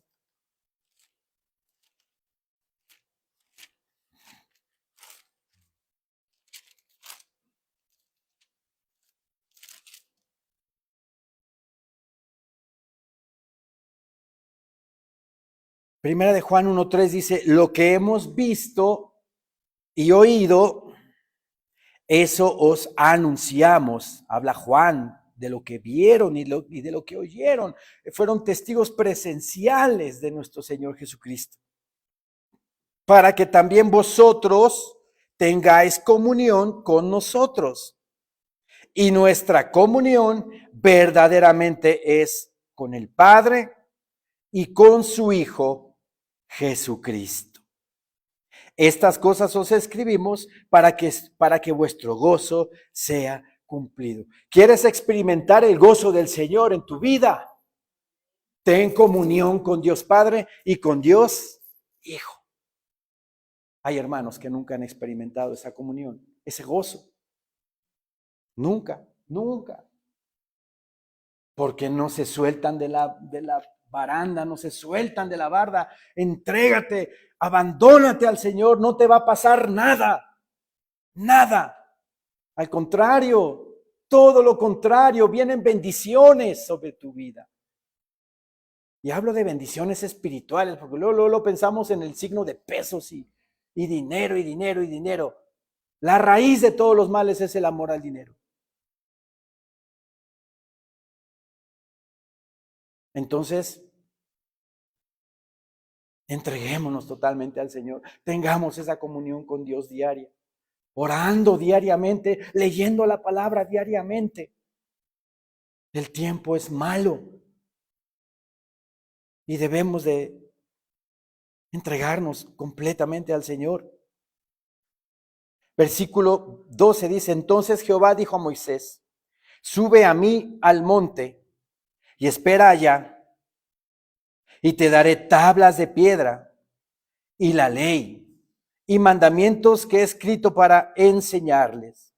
A: Primera de Juan 1:3 dice, lo que hemos visto y oído, eso os anunciamos. Habla Juan de lo que vieron y de lo que oyeron. Fueron testigos presenciales de nuestro Señor Jesucristo. Para que también vosotros tengáis comunión con nosotros. Y nuestra comunión verdaderamente es con el Padre y con su Hijo Jesucristo. Estas cosas os escribimos para que vuestro gozo sea cumplido. ¿Quieres experimentar el gozo del Señor en tu vida? Ten comunión con Dios Padre y con Dios Hijo. Hay hermanos que nunca han experimentado esa comunión, ese gozo. Nunca. Porque no se sueltan de la baranda, no se sueltan de la barda. Entrégate, abandónate al Señor, no te va a pasar nada. Al contrario, todo lo contrario, vienen bendiciones sobre tu vida. Y hablo de bendiciones espirituales, porque luego pensamos en el signo de pesos y dinero. La raíz de todos los males es el amor al dinero. Entonces, entreguémonos totalmente al Señor. Tengamos esa comunión con Dios diaria. Orando diariamente, leyendo la palabra diariamente. El tiempo es malo. Y debemos de entregarnos completamente al Señor. Versículo 12 dice, entonces Jehová dijo a Moisés, sube a mí al monte y espera allá, y te daré tablas de piedra y la ley y mandamientos que he escrito para enseñarles.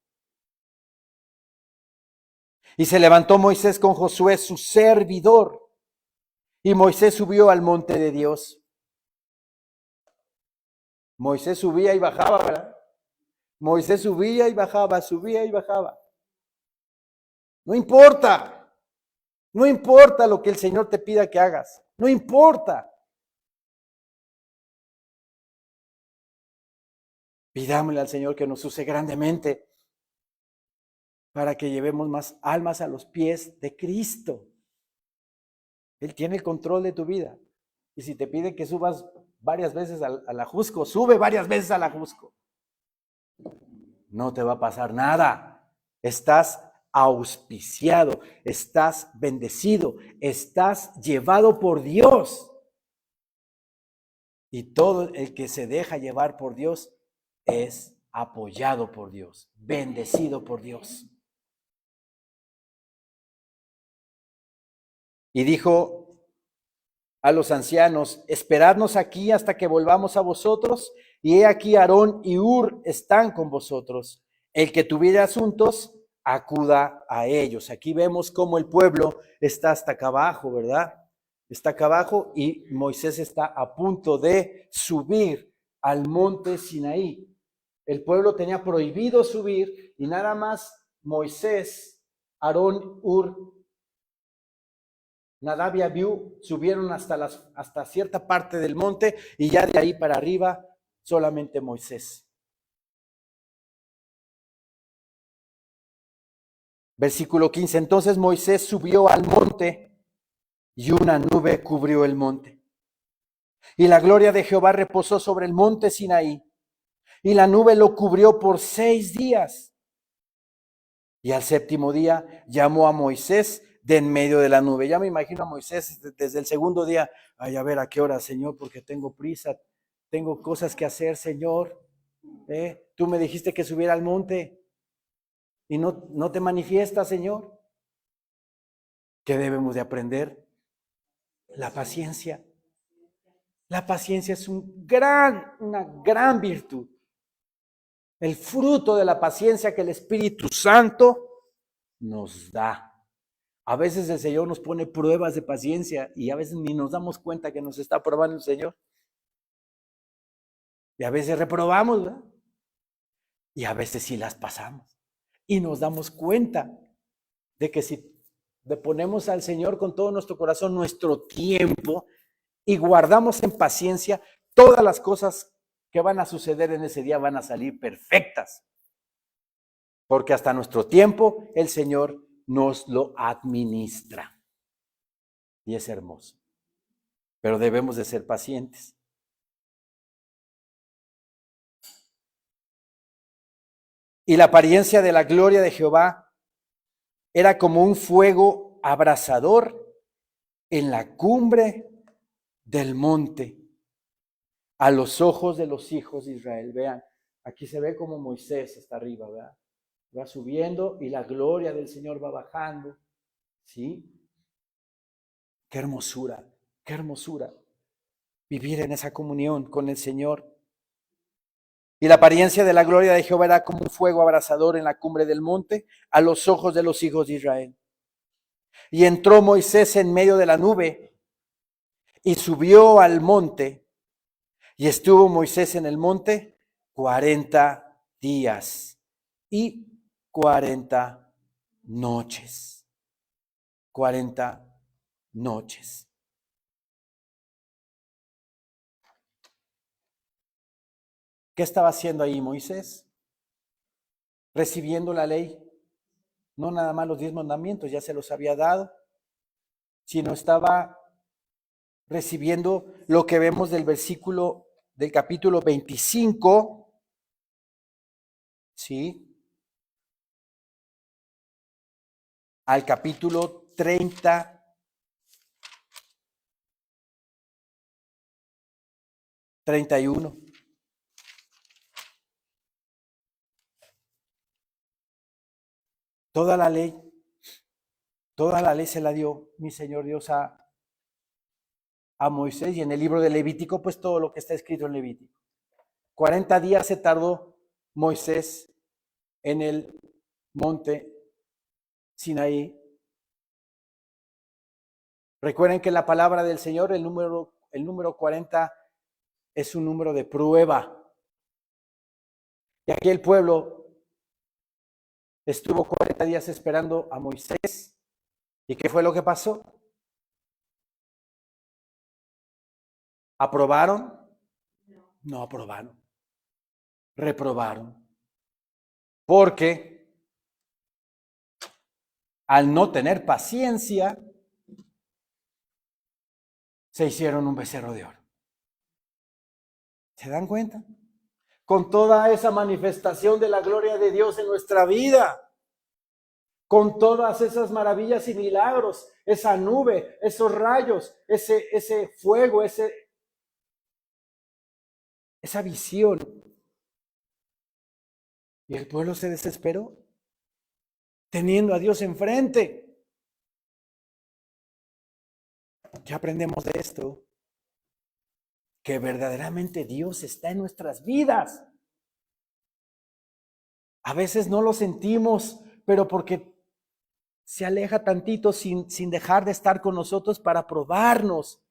A: Y se levantó Moisés con Josué, su servidor, Y Moisés subió al monte de Dios. Moisés subía y bajaba, ¿verdad? Moisés subía y bajaba, subía y bajaba. No importa, no importa lo que el Señor te pida que hagas, no importa. Pidámosle al Señor que nos use grandemente para que llevemos más almas a los pies de Cristo. Él tiene el control de tu vida. Y si te pide que subas varias veces al Ajusco, sube varias veces al Ajusco. No te va a pasar nada. Estás auspiciado, estás bendecido, estás llevado por Dios. Y todo el que se deja llevar por Dios es apoyado por Dios, bendecido por Dios. Y dijo a los ancianos: esperadnos aquí hasta que volvamos a vosotros, y he aquí Aarón y Hur están con vosotros. El que tuviera asuntos, acuda a ellos. Aquí vemos cómo el pueblo está hasta acá abajo, ¿verdad? Está acá abajo y Moisés está a punto de subir al monte Sinaí. El pueblo tenía prohibido subir y nada más Moisés, Aarón, Hur, Nadab y Abiú subieron hasta cierta parte del monte y ya de ahí para arriba solamente Moisés. Versículo 15. Entonces Moisés subió al monte y una nube cubrió el monte. Y la gloria de Jehová reposó sobre el monte Sinaí, y la nube lo cubrió por 6 días. Y al séptimo día llamó a Moisés de en medio de la nube. Ya me imagino a Moisés desde el segundo día: ay, a ver a qué hora, Señor, porque tengo prisa, tengo cosas que hacer, Señor. Tú me dijiste que subiera al monte y no te manifiestas, Señor. ¿Qué debemos de aprender? La paciencia. La paciencia es una gran virtud. El fruto de la paciencia que el Espíritu Santo nos da. A veces el Señor nos pone pruebas de paciencia y a veces ni nos damos cuenta que nos está probando el Señor. Y a veces reprobamos, ¿verdad? Y a veces sí las pasamos. Y nos damos cuenta de que si le ponemos al Señor con todo nuestro corazón, nuestro tiempo, y guardamos en paciencia, todas las cosas que van a suceder en ese día van a salir perfectas. Porque hasta nuestro tiempo el Señor nos lo administra. Y es hermoso. Pero debemos de ser pacientes. Y la apariencia de la gloria de Jehová era como un fuego abrasador en la cumbre del monte, a los ojos de los hijos de Israel. Vean, aquí se ve como Moisés está arriba, ¿verdad? Va subiendo y la gloria del Señor va bajando, ¿sí? Qué hermosura, qué hermosura vivir en esa comunión con el Señor. Y la apariencia de la gloria de Jehová era como un fuego abrasador en la cumbre del monte, a los ojos de los hijos de Israel. Y entró Moisés en medio de la nube y subió al monte, y estuvo Moisés en el monte 40 días y 40 noches. 40 noches. ¿Qué estaba haciendo ahí Moisés? Recibiendo la ley. No nada más los 10 mandamientos, ya se los había dado, sino estaba recibiendo lo que vemos del versículo del capítulo 25, ¿sí? Al capítulo 30, 31. Toda la ley se la dio mi Señor Dios a Moisés, y en el libro de Levítico, pues todo lo que está escrito en Levítico. 40 días se tardó Moisés en el monte Sinaí Recuerden que la palabra del Señor, el número 40, es un número de prueba. Y aquí el pueblo estuvo 40 días esperando a Moisés. ¿Y qué fue lo que pasó? ¿Aprobaron? No aprobaron. Reprobaron. Porque al no tener paciencia, se hicieron un becerro de oro. ¿Se dan cuenta? Con toda esa manifestación de la gloria de Dios en nuestra vida, con todas esas maravillas y milagros, esa nube, esos rayos, ese fuego, esa visión. Y el pueblo se desesperó, teniendo a Dios enfrente. ¿Qué aprendemos de esto? Que verdaderamente Dios está en nuestras vidas. A veces no lo sentimos, pero porque se aleja tantito sin dejar de estar con nosotros para probarnos.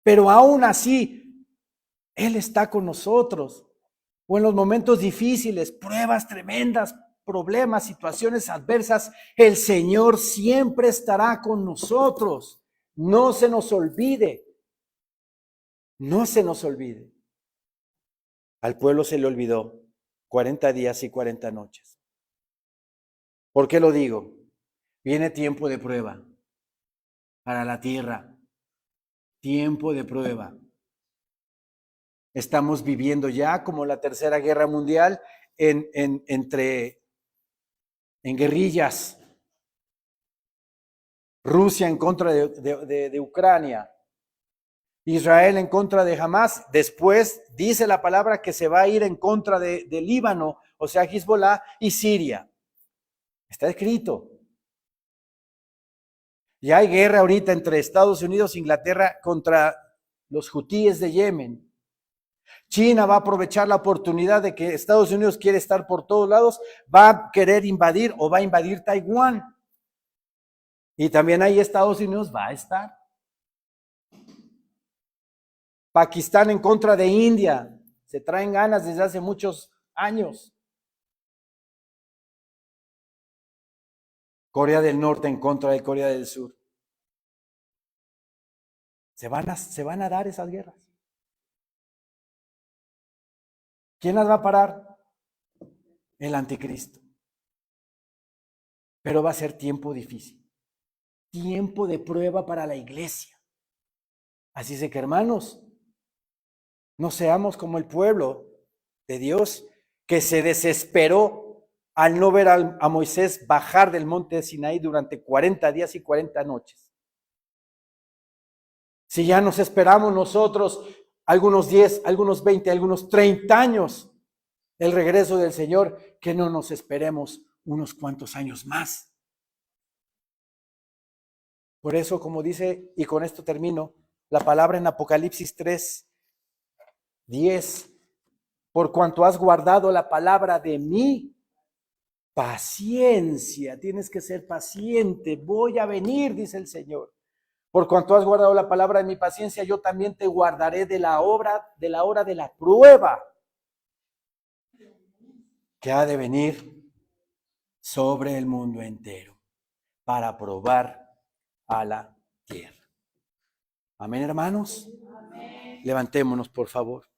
A: Pero aún así, Él está con nosotros. O en los momentos difíciles, pruebas tremendas, problemas, situaciones adversas, el Señor siempre estará con nosotros. No se nos olvide. No se nos olvide. Al pueblo se le olvidó 40 días y 40 noches. ¿Por qué lo digo? Viene tiempo de prueba para la tierra. Tiempo de prueba. Estamos viviendo ya como la Tercera Guerra Mundial en guerrillas. Rusia en contra de Ucrania. Israel en contra de Hamas. Después dice la palabra que se va a ir en contra de Líbano, o sea, Hezbollah y Siria. Está escrito. Y hay guerra ahorita entre Estados Unidos e Inglaterra contra los hutíes de Yemen. China va a aprovechar la oportunidad de que Estados Unidos quiere estar por todos lados, va a querer invadir o va a invadir Taiwán. Y también ahí Estados Unidos va a estar. Pakistán en contra de India. Se traen ganas desde hace muchos años. Corea del Norte en contra de Corea del Sur. Se van a dar esas guerras. ¿Quién las va a parar? El anticristo. Pero va a ser tiempo difícil. Tiempo de prueba para la iglesia. Así es que, hermanos, no seamos como el pueblo de Dios que se desesperó al no ver a Moisés bajar del monte de Sinaí durante 40 días y 40 noches. Si ya nos esperamos nosotros algunos 10, algunos 20, algunos 30 años el regreso del Señor, que no nos esperemos unos cuantos años más. Por eso, como dice, y con esto termino, la palabra en Apocalipsis 3:10, por cuanto has guardado la palabra de mi paciencia, tienes que ser paciente, voy a venir, dice el Señor. Por cuanto has guardado la palabra de mi paciencia, yo también te guardaré de la hora de la prueba que ha de venir sobre el mundo entero para probar a la tierra. Amén, hermanos. Amén. Levantémonos, por favor.